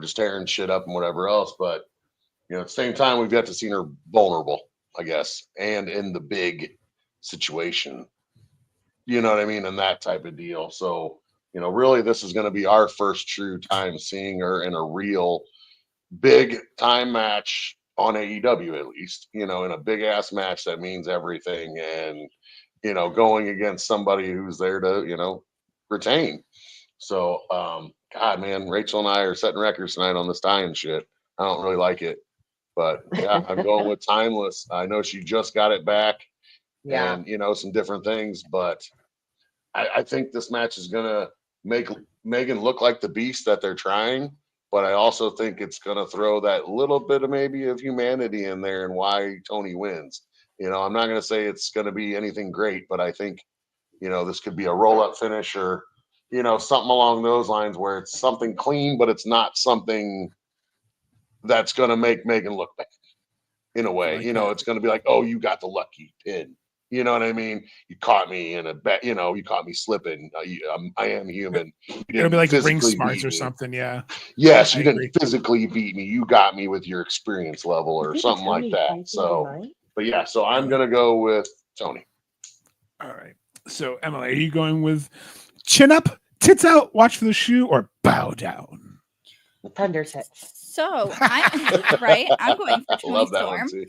just tearing shit up and whatever else. But, at the same time, we've got to see her vulnerable, I guess, and in the big situation. You know what I mean? And that type of deal. So, really, this is going to be our first true time seeing her in a real big time match on AEW, at least, in a big ass match that means everything, and going against somebody who's there to retain. So God, man, Rachel and I are setting records tonight on this tying shit. I don't really like it, but yeah, I'm going with Timeless. I know she just got it back, and some different things, but I think this match is gonna make Megan look like the beast that they're trying. But I also think it's going to throw that little bit of maybe of humanity in there and why Toni wins. I'm not going to say it's going to be anything great, but I think, this could be a roll-up finish or, something along those lines where it's something clean, but it's not something that's going to make Megan look bad in a way. Like that. It's going to be like, oh, you got the lucky pin. You know what I mean? You caught me in a bet. You caught me slipping. I am human. It'll be like ring smarts or something. Yeah. Yes, I you didn't agree. physically beat me. You got me with your experience level or something like that. So, but yeah, so I'm going to go with Toni. All right. So, Emily, are you going with chin up, tits out, watch for the shoe, or bow down? Thunder tits. So, I'm going for Toni Love that Storm. one too.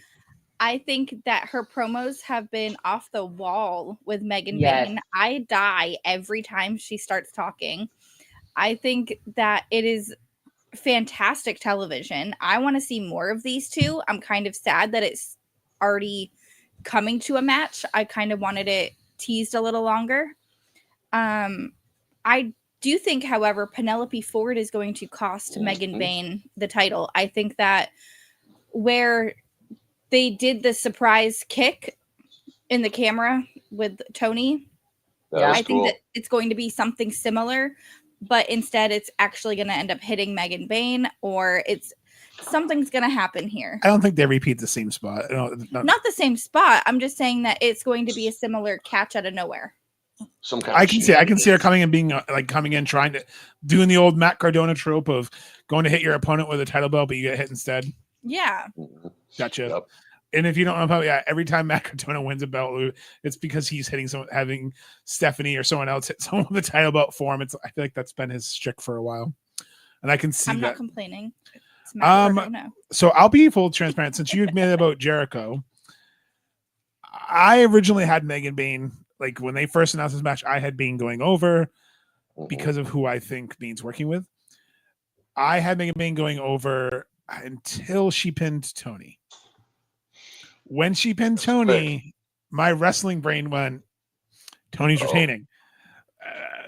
I think that her promos have been off the wall with Megan Yes. Bayne. I die every time she starts talking. I think that it is fantastic television. I want to see more of these two. I'm kind of sad that it's already coming to a match. I kind of wanted it teased a little longer. I do think, however, Penelope Ford is going to cost Megan Bayne the title. I think that where they did the surprise kick in the camera with Toni, I think that it's going to be something similar, but instead it's actually going to end up hitting Megan Bayne, or something's going to happen here. I don't think they repeat the same spot. Not the same spot. I'm just saying that it's going to be a similar catch out of nowhere. Some kind I can see her coming in, being coming in, trying to doing the old Matt Cardona trope of going to hit your opponent with a title belt, but you get hit instead. Yeah. Gotcha. Yep. And if you don't know about, every time Matt Cardona wins a belt, it's because he's having Stephanie or someone else hit someone with a title belt for him. I feel like that's been his shtick for a while, and I can see I'm that. not complaining. It's Matt Cardona. So I'll be full transparent. Since you admitted about Jericho, I originally had Megan Bayne. Like when they first announced this match, I had Bayne going over because of who I think Bayne's working with. I had Megan Bayne going over until she pinned Toni. When she pinned Toni, my wrestling brain went, Toni's retaining.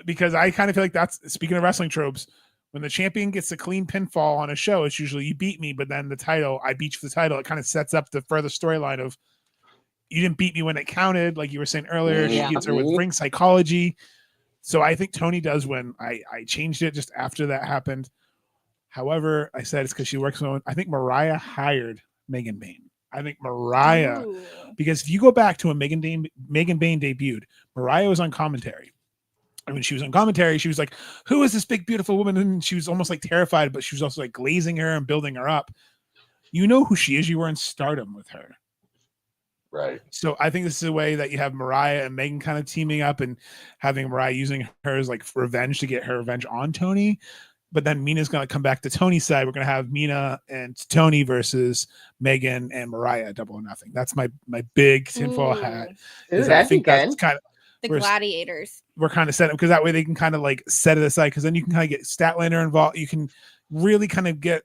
Because I kind of feel like that's, speaking of wrestling tropes, when the champion gets a clean pinfall on a show, it's usually you beat me, but then the title, I beat you for the title. It kind of sets up the further storyline of, you didn't beat me when it counted, like you were saying earlier. She gets her with ring psychology. So I think Toni does win. I changed it just after that happened. However, I said it's because she works on. I think Mariah hired Megan Bayne. I think Mariah, because if you go back to when Megan Bayne debuted, Mariah was on commentary. And when she was on commentary, she was like, "Who is this big, beautiful woman?" And she was almost like terrified, but she was also like glazing her and building her up. You know who she is. You were in Stardom with her. Right. So I think this is a way that you have Mariah and Megan kind of teaming up and having Mariah using her as like revenge to get her revenge on Toni. But then Mina's going to come back to Toni's side. We're going to have Mina and Toni versus Megan and Mariah, double or nothing. That's my big tinfoil hat. I think that's kind of the gladiators. We're kind of set up because that way they can kind of like set it aside, because then you can kind of get Statlander involved. You can really kind of get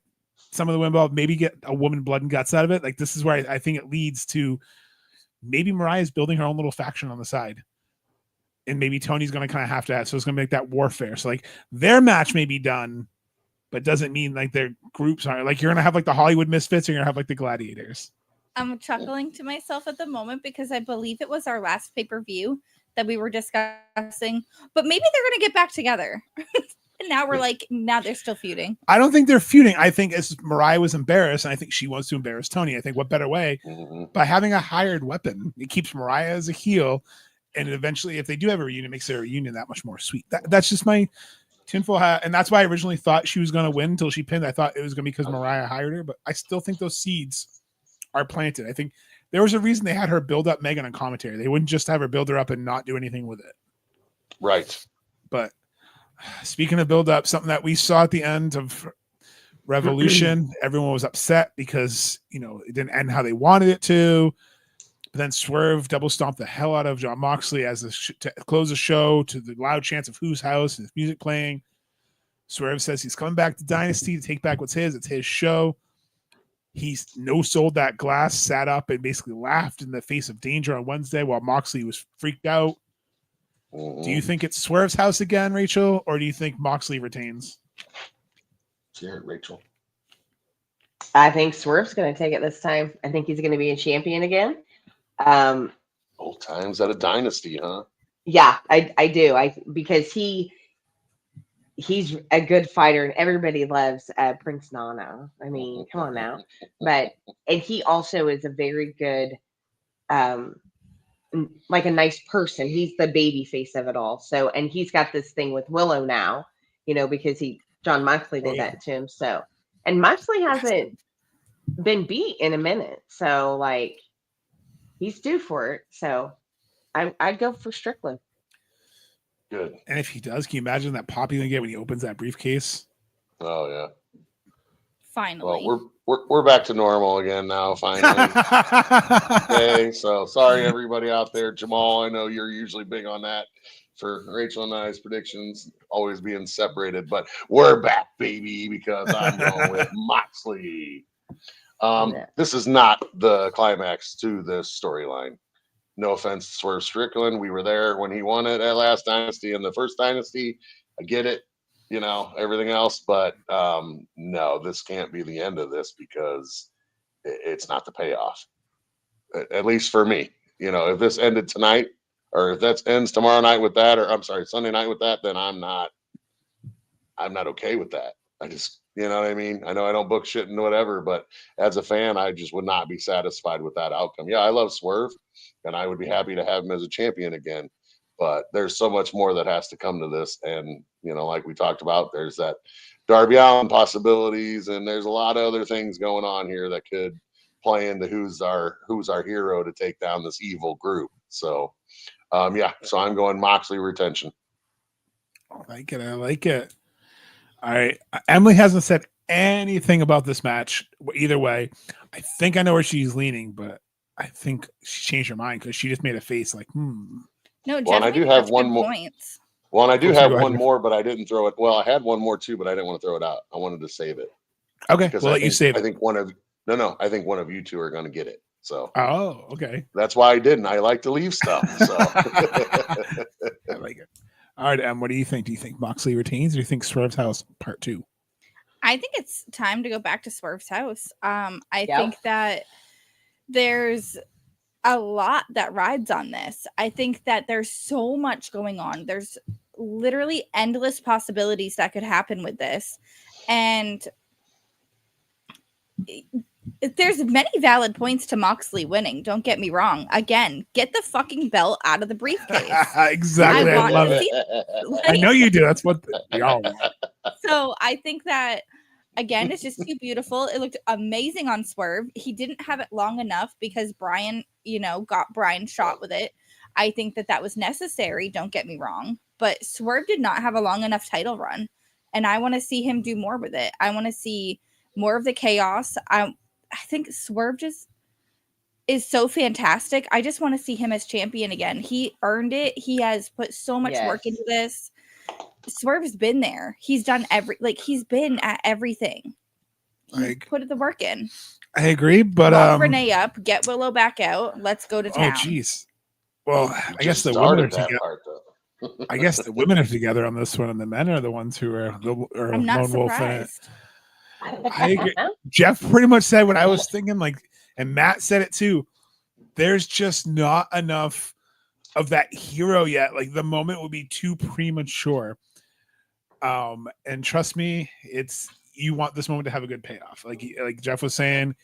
some of the women involved, maybe get a woman blood and guts out of it. Like this is where I think it leads to maybe Mariah's building her own little faction on the side. And maybe Toni's going to kind of have to add. So it's going to make that warfare. So like their match may be done, but doesn't mean like their groups are like, you're going to have like the Hollywood Misfits, or you're going to have like the Gladiators. I'm chuckling to myself at the moment because I believe it was our last pay-per-view that we were discussing, but maybe they're going to get back together. And now we're like, now they're still feuding. I don't think they're feuding. I think as Mariah was embarrassed, and I think she wants to embarrass Toni. I think what better way by having a hired weapon? It keeps Mariah as a heel. And eventually, if they do have a reunion, it makes their reunion that much more sweet. That's just my tinfoil hat. And that's why I originally thought she was going to win until she pinned. I thought it was going to be because Mariah hired her. But I still think those seeds are planted. I think there was a reason they had her build up Megan on commentary. They wouldn't just have her build her up and not do anything with it. Right. But speaking of build up, something that we saw at the end of Revolution, everyone was upset because, it didn't end how they wanted it to. But then Swerve double stomped the hell out of Jon Moxley as to close the show to the loud chants of whose house and his music playing. Swerve says he's coming back to Dynasty to take back what's his. It's his show. He's no-sold that glass, sat up and basically laughed in the face of danger on Wednesday while Moxley was freaked out. Do you think it's Swerve's house again, Rachel, or do you think Moxley retains? Here, Rachel. I think Swerve's going to take it this time. I think he's going to be a champion again. Old times at a Dynasty, huh? Yeah, I do. Because he he's a good fighter, and everybody loves Prince Nana. I mean, come on now. And he also is a very good, like a nice person. He's the baby face of it all. So, and he's got this thing with Willow now, because John Moxley did that to him. So, and Moxley hasn't been beat in a minute. So, like, he's due for it. So, I'd go for Strickland. Good. And if he does, can you imagine that pop he's gonna get when he opens that briefcase? Oh yeah. Finally. Well, we're back to normal again now. Finally. Okay. So sorry everybody out there. Jamal, I know you're usually big on that for Rachel and I's predictions always being separated, but we're back, baby, because I'm going with Moxley. This is not the climax to this storyline. No offense to Swerve Strickland. We were there when he won it at last Dynasty and the first Dynasty. I get it, everything else. But no, this can't be the end of this because it's not the payoff. At least for me. If this ended tonight or if that ends tomorrow night with that, or I'm sorry, Sunday night with that, then I'm not okay with that. I just, what I mean? I know I don't book shit and whatever, but as a fan, I just would not be satisfied with that outcome. Yeah, I love Swerve, and I would be happy to have him as a champion again. But there's so much more that has to come to this. And, like we talked about, there's that Darby Allin possibilities, and there's a lot of other things going on here that could play into who's our hero to take down this evil group. So, so I'm going Moxley retention. I like it. All right. Emily hasn't said anything about this match either way. I think I know where she's leaning, but I think she changed her mind because she just made a face like, No, well, and I do have one more. Points. Well, and I do have one more, but I didn't throw it. Well, I had one more too, but I didn't want to throw it out. I wanted to save it. Okay, we'll let you save it. I think I think one of you two are going to get it. So. Oh, okay. That's why I didn't. I like to leave stuff. So. I like it. All right, Em, what do you think? Do you think Moxley retains, or do you think Swerve's house part 2? I think it's time to go back to Swerve's house. I think that there's a lot that rides on this. I think that there's so much going on. There's literally endless possibilities that could happen with this. And there's many valid points to Moxley winning. Don't get me wrong. Again, get the fucking belt out of the briefcase. Exactly. I love it. I know you do. That's what y'all want. So I think that, again, it's just too beautiful. It looked amazing on Swerve. He didn't have it long enough because Bryan, got Bryan shot with it. I think that was necessary. Don't get me wrong. But Swerve did not have a long enough title run. And I want to see him do more with it. I want to see more of the chaos. I think Swerve just is so fantastic. I just want to see him as champion again. He earned it. He has put so much work into this. Swerve's been there. He's done he's been at everything. He's put the work in. I agree, but Renee up, get Willow back out. Let's go to town. Oh, jeez. Well, I guess the women are together. I guess the women are together on this one, and the men are the ones who are I'm not surprised. I agree. Jeff pretty much said what I was thinking, and Matt said it too. There's just not enough of that hero yet. Like, the moment will be too premature. And trust me, you want this moment to have a good payoff. Like Jeff was saying,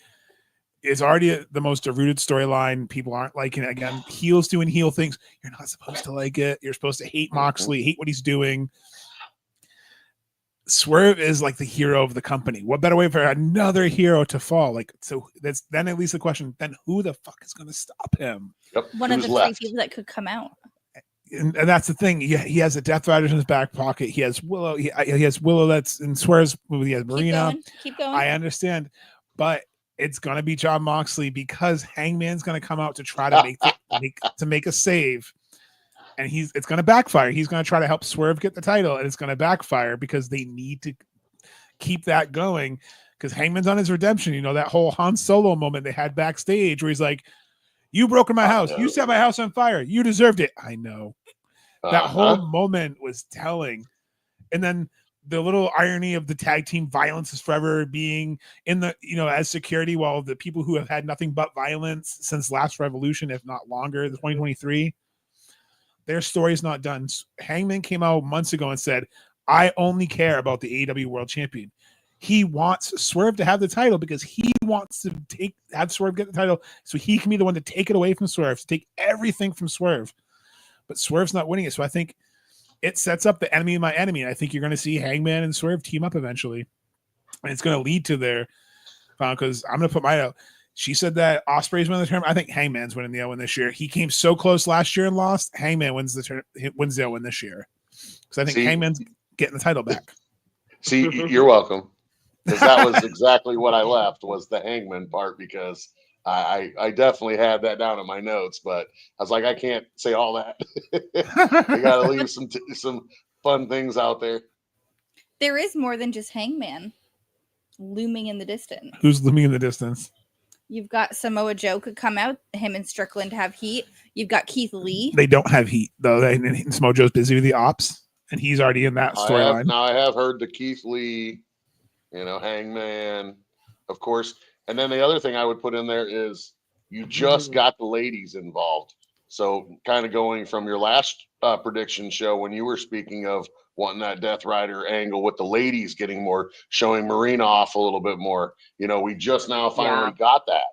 it's already the most rooted storyline. People aren't liking it. Again, heels doing heel things. You're not supposed to like it. You're supposed to hate Moxley, hate what he's doing. Swerve is like the hero of the company. What better way for another hero to fall? So that's then at least the question, then who the fuck is going to stop him? Yep. One of the 3 people that could come out. And that's the thing. He has a Death Rider in his back pocket. He has Willow. He has Willow that's in Swerve's movie. He has Marina. Keep going. I understand. But it's going to be Jon Moxley because Hangman's going to come out to try to make a save. And it's going to backfire. He's going to try to help Swerve get the title, and it's going to backfire because they need to keep that going because Hangman's on his redemption. That whole Han Solo moment they had backstage where he's like, "You broke in my house. You set my house on fire. You deserved it." I know. That whole moment was telling. And then the little irony of the tag team Violence is Forever being in the, as security while the people who have had nothing but violence since last Revolution, if not longer, the 2023, their story's not done. Hangman came out months ago and said, I only care about the AEW World Champion. He wants Swerve to have the title because he wants to have Swerve get the title so he can be the one to take it away from Swerve, to take everything from Swerve. But Swerve's not winning it. So I think it sets up the enemy of my enemy. I think you're going to see Hangman and Swerve team up eventually. And it's going to lead to their final, because I'm going to put mine out. She said that Ospreay's winning the tournament. I think Hangman's winning the Owen this year. He came so close last year and lost. Hangman wins the Owen this year. Because I think Hangman's getting the title back. See, you're welcome. Because that was exactly what I left, was the Hangman part, because I definitely had that down in my notes, but I was like, I can't say all that. I got to leave some fun things out there. There is more than just Hangman looming in the distance. Who's looming in the distance? You've got Samoa Joe could come out. Him and Strickland have heat. You've got Keith Lee. They don't have heat, though. Samoa Joe's busy with the ops, and he's already in that storyline. Now, I have heard the Keith Lee, Hangman, of course. And then the other thing I would put in there is you just got the ladies involved. So kind of going from your last prediction show when you were speaking of wanting that Death Rider angle with the ladies getting more, showing Marina off a little bit more. We just now finally got that.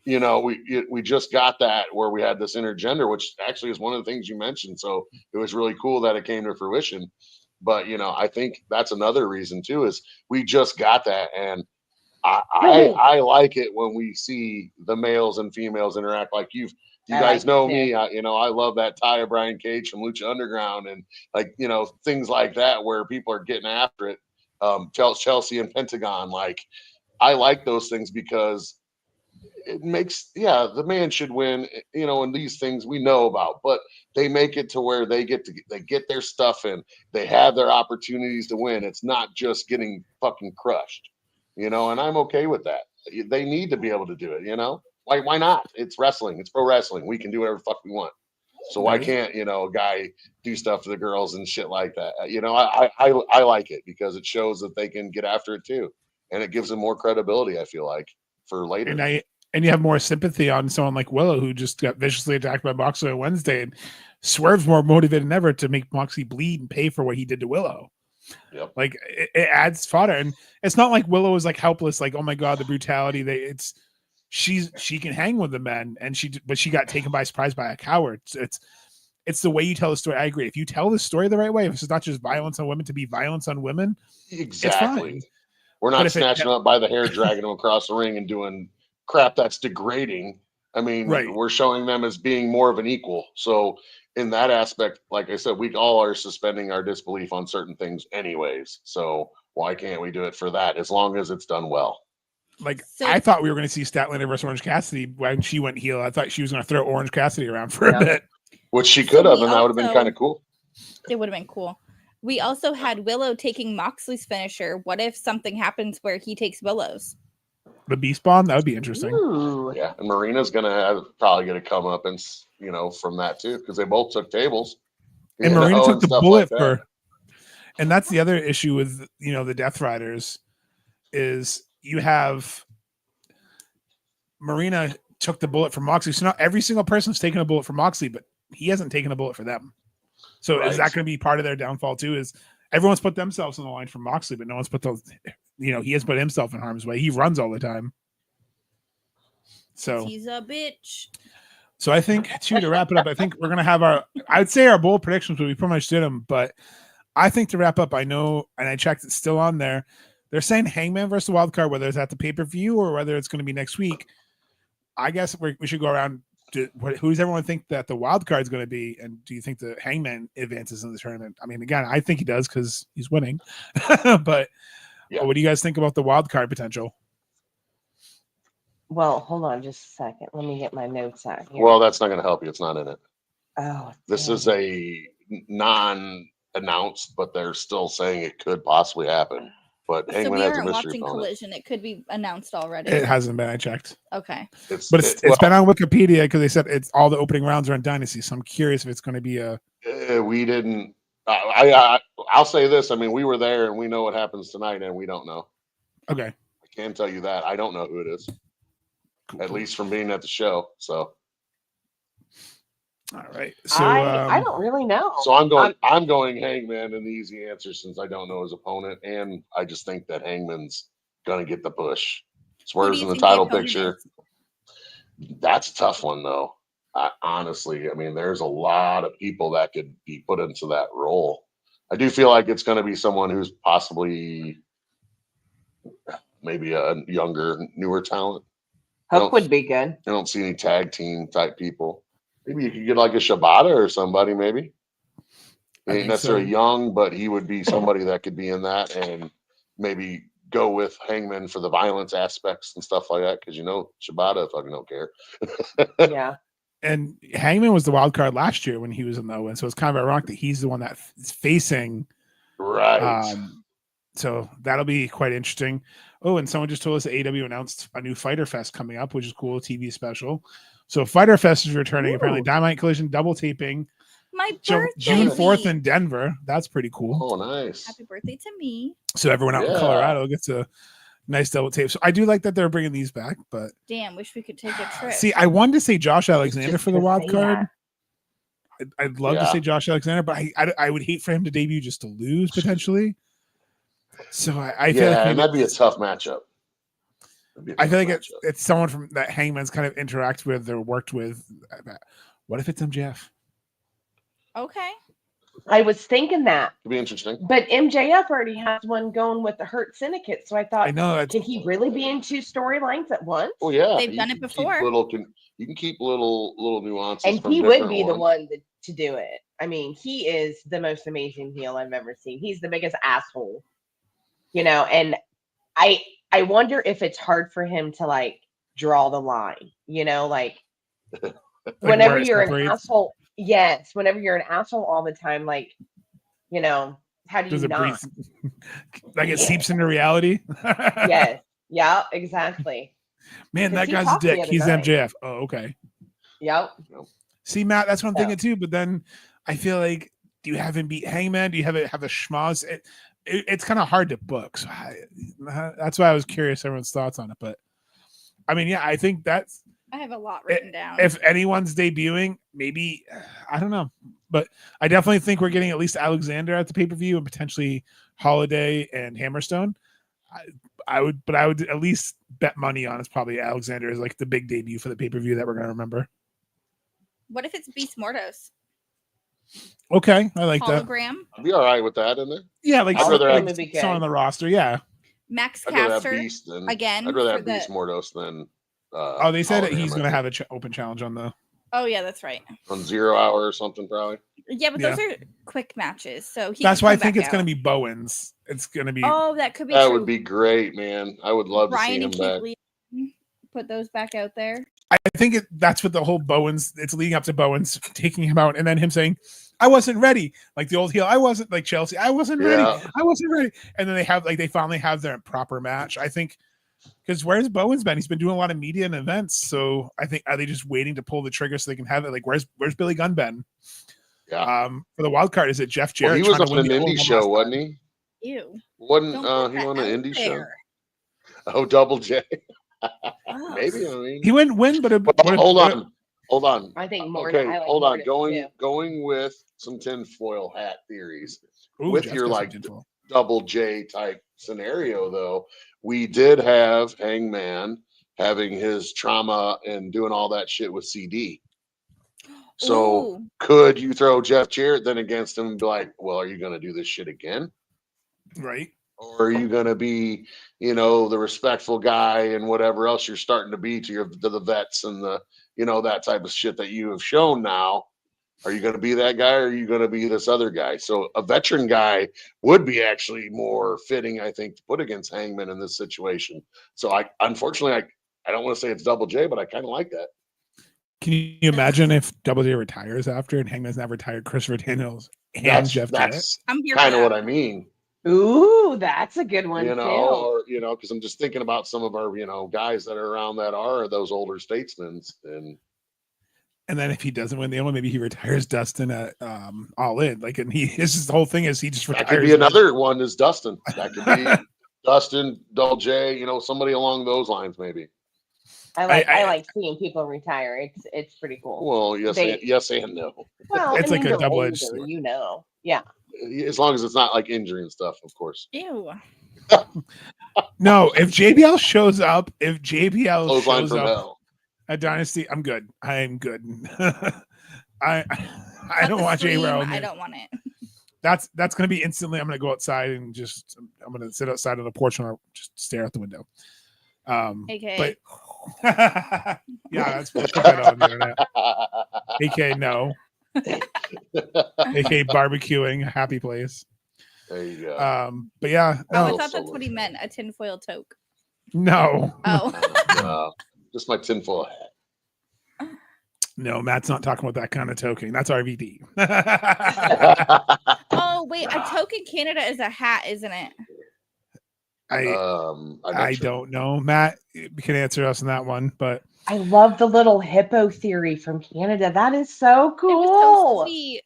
We just got that where we had this intergender, which actually is one of the things you mentioned. So it was really cool that it came to fruition. But, I think that's another reason, too, is we just got that. And I like it when we see the males and females interact like you guys know me. I love that Taya Brian Cage from Lucha Underground and things like that where people are getting after it. Chelsea and Pentagon. I like those things because it makes, the man should win, and these things we know about, but they make it to where they get their stuff in. They have their opportunities to win. It's not just getting fucking crushed, and I'm okay with that. They need to be able to do it, Why not? It's wrestling. It's pro wrestling. We can do whatever the fuck we want. So why can't, a guy do stuff to the girls and shit like that? I like it because it shows that they can get after it too. And it gives them more credibility, I feel like, for later. And you have more sympathy on someone like Willow, who just got viciously attacked by Moxley on Wednesday, and Swerve's more motivated than ever to make Moxley bleed and pay for what he did to Willow. Yep. It adds fodder, and it's not like Willow is helpless. Oh my god, the brutality. She can hang with the men, but she got taken by surprise by a coward. It's the way you tell the story. I agree. If you tell the story the right way, if it's not just violence on women to be violence on women, exactly. We're not snatching them up by the hair, dragging them across the ring, and doing crap that's degrading. I mean, we're showing them as being more of an equal. So in that aspect, like I said, we all are suspending our disbelief on certain things anyways. So why can't we do it for that as long as it's done well? I thought we were going to see Statlander versus Orange Cassidy when she went heel. I thought she was going to throw Orange Cassidy around for a bit. Which she could have, and that would have been kind of cool. It would have been cool. We also had Willow taking Moxley's finisher. What if something happens where he takes Willow's? The Beast Bomb? That would be interesting. Ooh. Yeah, and Marina's going to probably get a come up and from that too, because they both took tables. And Marina took the bullet for, and that's the other issue with the Death Riders is you have Marina took the bullet for Moxley. So not every single person's taken a bullet for Moxley, but he hasn't taken a bullet for them. So is that going to be part of their downfall too? Is everyone's put themselves on the line for Moxley, but no one's put those. He has put himself in harm's way. He runs all the time. So he's a bitch. So I think to wrap it up, I think we're gonna have I'd say our bold predictions, but we pretty much did them. But I think to wrap up, I know, and I checked, it's still on there. They're saying Hangman versus the Wild Card, whether it's at the pay-per-view or whether it's going to be next week. I guess we should go around to who's everyone think that the Wild Card is going to be, and do you think the Hangman advances in the tournament? I mean, again, I think he does because he's winning. But what do you guys think about the Wild Card potential? Well, hold on just a second. Let me get my notes out here. Well, that's not going to help you. It's not in it. Oh, this is a non-announced, but they're still saying it could possibly happen. But so Hangman we has a aren't mystery watching opponent. Collision. It could be announced already. It hasn't been. I checked. Okay. It's been on Wikipedia because they said it's all the opening rounds are on Dynasty. So I'm curious if it's going to be a. We didn't. I'll say this. I mean, we were there and we know what happens tonight, and we don't know. Okay. I can tell you that I don't know who it is. Cool. At least from being at the show. So. All right. So I don't really know. So I'm going Hangman in the easy answer since I don't know his opponent, and I just think that Hangman's gonna get the push. Swerve's in the title picture. That's a tough one though. Honestly, I mean, there's a lot of people that could be put into that role. I do feel like it's going to be someone who's possibly maybe a younger, newer talent. Hook would be good. I don't see any tag team type people. Maybe you could get like a Shibata or somebody, maybe. He ain't necessarily young, but he would be somebody that could be in that and maybe go with Hangman for the violence aspects and stuff like that. Because, Shibata fucking don't care. Yeah. And Hangman was the wild card last year when he was in the Owen, so it's kind of ironic that he's the one that is facing. Right. So that'll be quite interesting. Oh, and someone just told us that AEW announced a new Fighter Fest coming up, which is cool, TV special. So Fighter Fest is returning. Ooh. Apparently, Dynamite Collision double taping. My birthday. June 4th in Denver. That's pretty cool. Oh, nice. Happy birthday to me. So everyone out in Colorado gets a nice double tape. So I do like that they're bringing these back, but damn, wish we could take a trip. see, I wanted to say Josh Alexander for the wild card. That. I'd love to say Josh Alexander, but I would hate for him to debut just to lose potentially. So I feel like and that'd be a tough matchup. I feel like it's someone from that Hangman's kind of interacted with or worked with. What if it's MJF? Okay. I was thinking that. It'd be interesting. But MJF already has one going with the Hurt Syndicate. So I thought, I know, can he really be in two storylines at once? Oh, yeah. They've done it before. You can keep little nuances. And he would be the one to do it. I mean, he is the most amazing heel I've ever seen. He's the biggest asshole. And I wonder if it's hard for him to draw the line, whenever you're an asshole. Yes, whenever you're an asshole all the time, how do you not? It seeps into reality? Yes. Yeah, exactly. Man, that guy's a dick. He's MJF. Oh, okay. Yep. See, Matt, that's what I'm thinking too. But then I feel like, do you have him beat Hangman? Do you have a schmoz? It's kind of hard to book. So that's why I was curious everyone's thoughts on it. But I mean, yeah, I think that's. I have a lot written down. If anyone's debuting, maybe I don't know, but I definitely think we're getting at least Alexander at the pay-per-view and potentially Holiday and Hammerstone. I would at least bet money on it's probably Alexander is the big debut for the pay-per-view that we're gonna remember. What if it's Beast Mortos? Okay, I like Hologram? that. I'd be all right with that in there. Yeah, I'd rather have someone on the roster. Yeah, Max Caster again. I'd rather have Beast Mortos than. They said that he's going to have an open challenge on the. Oh yeah, that's right. On 0 hour or something, probably. Yeah, but those are quick matches, so that's why I think it's going to be Bowens. It's going to be. Oh, that could be. That would be great, man. I would love Bryan to see him back. Put those back out there. I think that's what the whole Bowens. It's leading up to Bowens taking him out, and then him saying, "I wasn't ready." Like the old heel, I wasn't like Chelsea. I wasn't ready. I wasn't ready. And then they finally have their proper match. I think. Because where's Bowens been? He's been doing a lot of media and events. So I think, are they just waiting to pull the trigger so they can have it? Where's Billy Gunn been? Yeah. For the wild card, is it Jeff Jarrett? Well, he was on an indie show, wasn't he? Ew. Wasn't he on an indie show? Oh, Double J. Maybe. I mean, he wouldn't win, but hold on. I think more. Okay, hold on. Going with some tinfoil hat theories. Ooh, with Jeff's your tinfoil. Double J type scenario, though, we did have Hangman having his trauma and doing all that shit with CD. So could you throw Jeff Jarrett then against him and be like, well, are you going to do this shit again? Right. Or are you going to be, the respectful guy and whatever else you're starting to be to the vets and the, that type of shit that you have shown now? Are you going to be that guy or are you going to be this other guy? So a veteran guy would be actually more fitting, I think, to put against Hangman in this situation. So unfortunately, I don't want to say it's Double J, but I kind of like that. Can you imagine if Double J retires after and Hangman's not retired, Christopher Daniels and Jeff Jarrett? That's kind of what I mean. Ooh, that's a good one, because I'm just thinking about some of our, guys that are around that are those older statesmen And then if he doesn't win the Owen, maybe he retires Dustin at All In. And the whole thing is he just retires. That could be another one is Dustin. That could be Dustin, Double J, somebody along those lines, maybe. I like seeing people retire. It's pretty cool. Well, yes and no. Well, It's like a they're double-edged older, sword. you know. Yeah. As long as it's not like injury and stuff, of course. Ew. No, if JBL shows up, Clothesline shows from up hell. at Dynasty, I'm good. I'm good. I But don't the want J stream, Row. I don't want it. That's gonna be instantly. I'm gonna go outside and I'm gonna sit outside on the porch and I'll just stare out the window. Okay. But yeah, that's put that on the internet. AK no. AK barbecuing, happy place. There you go. But yeah, I no, thought that's what he meant, a tinfoil toque. no. Oh. Just my tinfoil hat. No, Matt's not talking about that kind of token. That's RVD. Oh, wait, a toque in Canada is a hat, isn't it? I don't know. Matt can answer us on that one, but I love the little hippo theory from Canada. That is so It was cool. so sweet.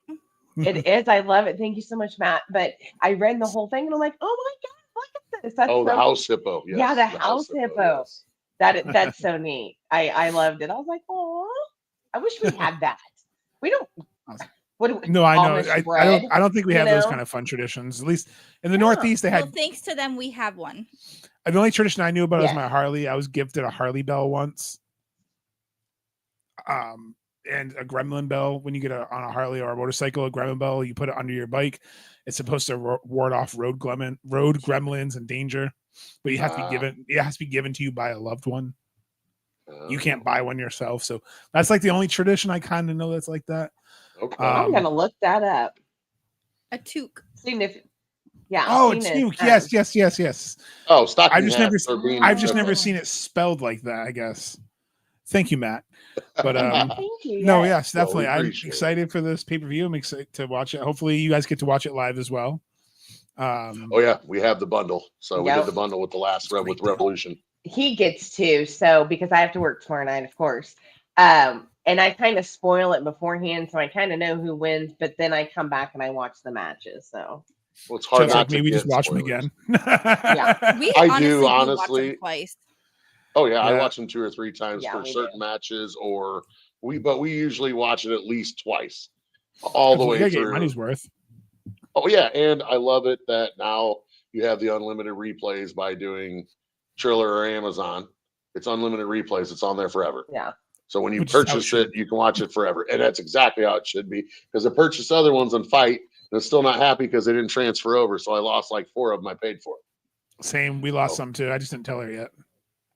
It is. I love it. Thank you so much, Matt. But I read the whole thing and I'm like, oh my God, look at this. That's the so house hippo. Yes, Yeah, the house hippo. Yes. That's so neat. I loved it. I was like, oh, I wish we had that. We don't. What do we, no, I know. Amish I bread, don't think we you have those know? kind of fun traditions. At least in the Yeah. Northeast, they Well, had. thanks to them, we have one. The only tradition I knew about was Yes. my Harley. I was gifted a Harley bell once. And a gremlin bell. When you get on a Harley or a motorcycle, a gremlin bell, you put it under your bike. It's supposed to ward off road gremlins and danger. But you have to be given. It has to be given to you by a loved one. You can't buy one yourself. So that's like the only tradition I kind of know that's like that. Okay. I'm gonna look that up. A toque. Seeing if, yeah. Oh, seeing it's if, Nuke. Yes. Oh, stocking I've just hat never, for being I've just different. never seen it spelled like that. I guess. Thank you, Matt. But Thank you. no, yes. yes, definitely. Well, we I'm appreciate it. excited for this pay-per-view. I'm excited to watch it. Hopefully, you guys get to watch it live as well. Oh yeah, we have the bundle. So we Yep. did the bundle with the last Rev with Revolution. He gets to, so because I have to work tomorrow night, of course. And I kind of spoil it beforehand, so I kind of know who wins, but then I come back and I watch the matches. So Well, it's hard Just not like me, to we get just watch them spoilers. again. Yeah. We I honestly do, watch honestly. them twice. Oh yeah, I Yeah. watch them 2 or 3 times Yeah, for we certain do. matches, or we usually watch it at least twice, all the You way gotta get your through. money's worth. Oh yeah, and I love it that now you have the unlimited replays by doing Triller or Amazon. It's unlimited replays. It's on there forever. yeah, So when you Which is how it purchase should it, you can watch it forever, and that's exactly how it should be. Because I purchased other ones on Fight, and I'm still not happy because they didn't transfer over. So I lost like 4 of them I paid for. Same. We lost Oh. some too. I just didn't tell her yet.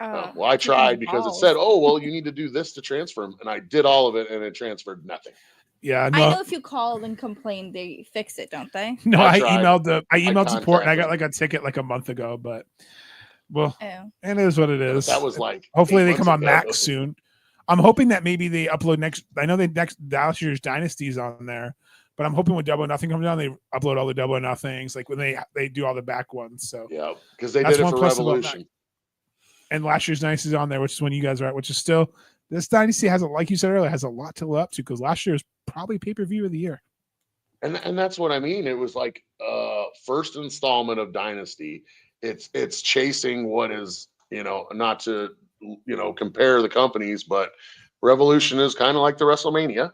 Well, I tried because it balls. said, "Oh, well, you need to do this to transfer them," and I did all of it, and it transferred nothing. Yeah, I know no, if you call and complain, they fix it, don't they? no. I I tried. emailed support, and I got contacted like a ticket like a month ago. But well, Oh. it is what it is. That was like Hopefully 8 they come on months ago. Max soon. I'm hoping that maybe they upload next. I know they next last year's Dynasty's on there, but I'm hoping when Double or Nothing comes down, they upload all the Double or Nothings, like when they do all the back ones. So Yeah, because they That's did it one for plus about Revolution. and last year's Dynasty is on there, which is when you guys are at, which is still this Dynasty has a, like you said earlier, has a lot to live up to because last year is probably pay-per-view of the year. And that's what I mean. It was like first installment of Dynasty. It's chasing what is, not to compare the companies, but Revolution is kind of like the WrestleMania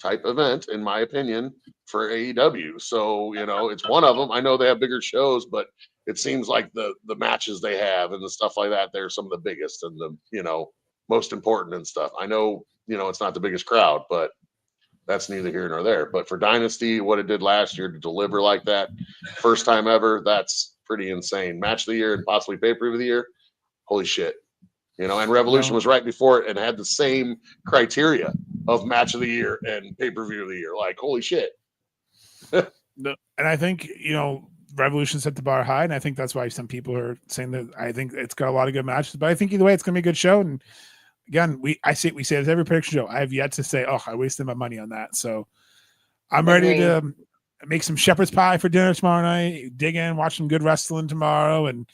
type event, in my opinion, for AEW. So, it's one of them. I know they have bigger shows, but it seems like the matches they have and the stuff like that, they're some of the biggest and the, most important and stuff. I know, it's not the biggest crowd, but that's neither here nor there. But for Dynasty, what it did last year to deliver like that, first time ever, that's pretty insane. Match of the year and possibly pay-per-view of the year. Holy shit. And Revolution was right before it and had the same criteria of match of the year and pay-per-view of the year. Like, holy shit. And I think, Revolution set the bar high, and I think that's why some people are saying that. I think it's got a lot of good matches, but I think either way, it's going to be a good show. And again, we say this every prediction show. I have yet to say, oh, I wasted my money on that. So I'm ready to make some shepherd's pie for dinner tomorrow night, dig in, watch some good wrestling tomorrow, and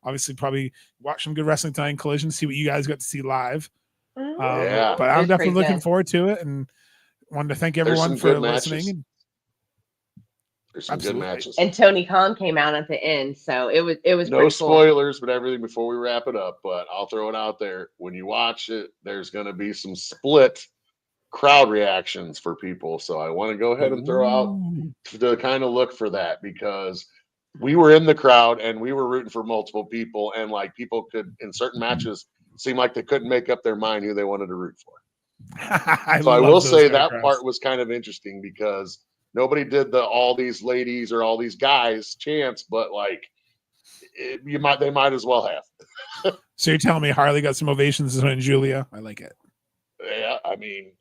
obviously probably watch some good wrestling tonight in Collision, see what you guys got to see live. Yeah. But I'm It's definitely pretty looking good. forward to it, and wanted to thank There's everyone some for good matches. listening. There's some Absolutely. good matches. And Tony Khan came out at the end, so it was No pretty cool. spoilers, but everything before we wrap it up. But I'll throw it out there. When you watch it, there's going to be some split crowd reactions for people. So I want to go ahead and throw out to kind of look for that, because we were in the crowd and we were rooting for multiple people, and like people could in certain matches seem like they couldn't make up their mind who they wanted to root for. So I will say that part was kind of interesting, because nobody did the all these ladies or all these guys chants, but like they might as well have. So you're telling me Harley got some ovations and Julia? I like it. Yeah, I mean,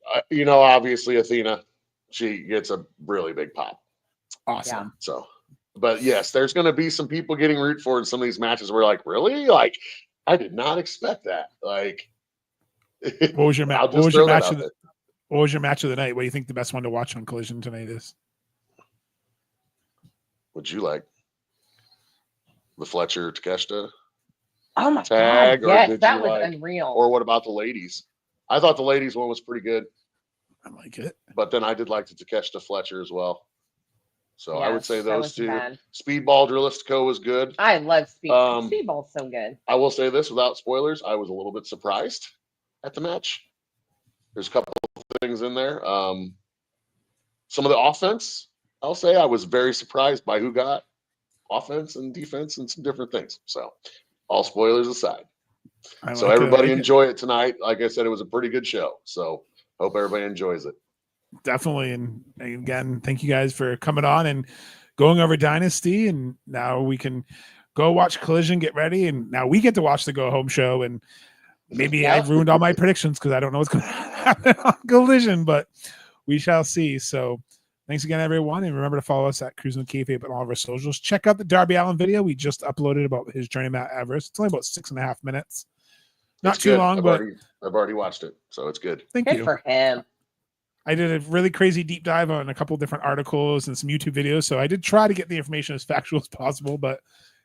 obviously Athena, she gets a really big pop. Awesome. Yeah. So, but yes, there's going to be some people getting root for in some of these matches. We're like, really? Like, I did not expect that. Like, What was your match? I'll What just was your throw that match out of there. What was your match of the night? What do you think the best one to watch on Collision tonight is? Would you like the Fletcher Takeshita Oh my tag, God! or Yes, did that you was like, unreal. or what about the ladies? I thought the ladies one was pretty good, I like it. but then I did like the Takeshita Fletcher as well. So I would say Yes, that those was two. bad. Speedball Drillistico was good. I love Speed. Um, Speedball's so good. I will say this without spoilers, I was a little bit surprised at the match. There's a couple of things in there. Some of the offense, I'll say I was very surprised by who got offense and defense and some different things. So all spoilers aside. So everybody enjoy it tonight. Like I said, it was a pretty good show. So hope everybody enjoys it. Definitely. And again, thank you guys for coming on and going over Dynasty. And now we can go watch Collision, get ready. And now we get to watch the Go Home show. And maybe I've ruined all my predictions because I don't know what's going to happen on Collision, but we shall see. So thanks again, everyone. And remember to follow us at Cruising with Kayfabe on all of our socials. Check out the Darby Allin video we just uploaded about his journey Mount Everest. It's only about 6.5 minutes. Not It's too good. long, but I've already watched it, so it's good. Thank Good you. for him. I did a really crazy deep dive on a couple of different articles and some YouTube videos. So I did try to get the information as factual as possible, but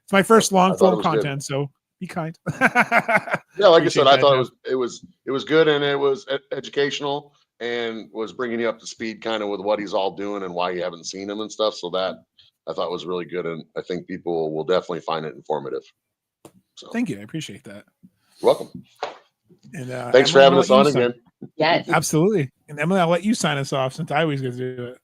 it's my first long form content. So be kind. Yeah, like I said, I thought it was good, and it was educational and was bringing you up to speed kind of with what he's all doing and why you haven't seen him and stuff. So that I thought was really good, and I think people will definitely find it informative. So thank you. I appreciate that. You're welcome. And thanks for having us on again. Yes. Absolutely. And Emily, I'll let you sign us off since I always get to do it.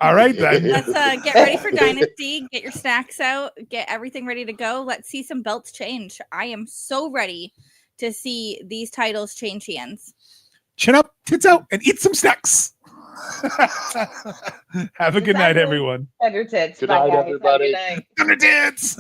All right, then. Let's get ready for Dynasty. Get your snacks out. Get everything ready to go. Let's see some belts change. I am so ready to see these titles change hands. Chin up, tits out, and eat some snacks. Have a good night, everyone. Under tits. Good Bye, night, guys. everybody. Have a good night. Under tits.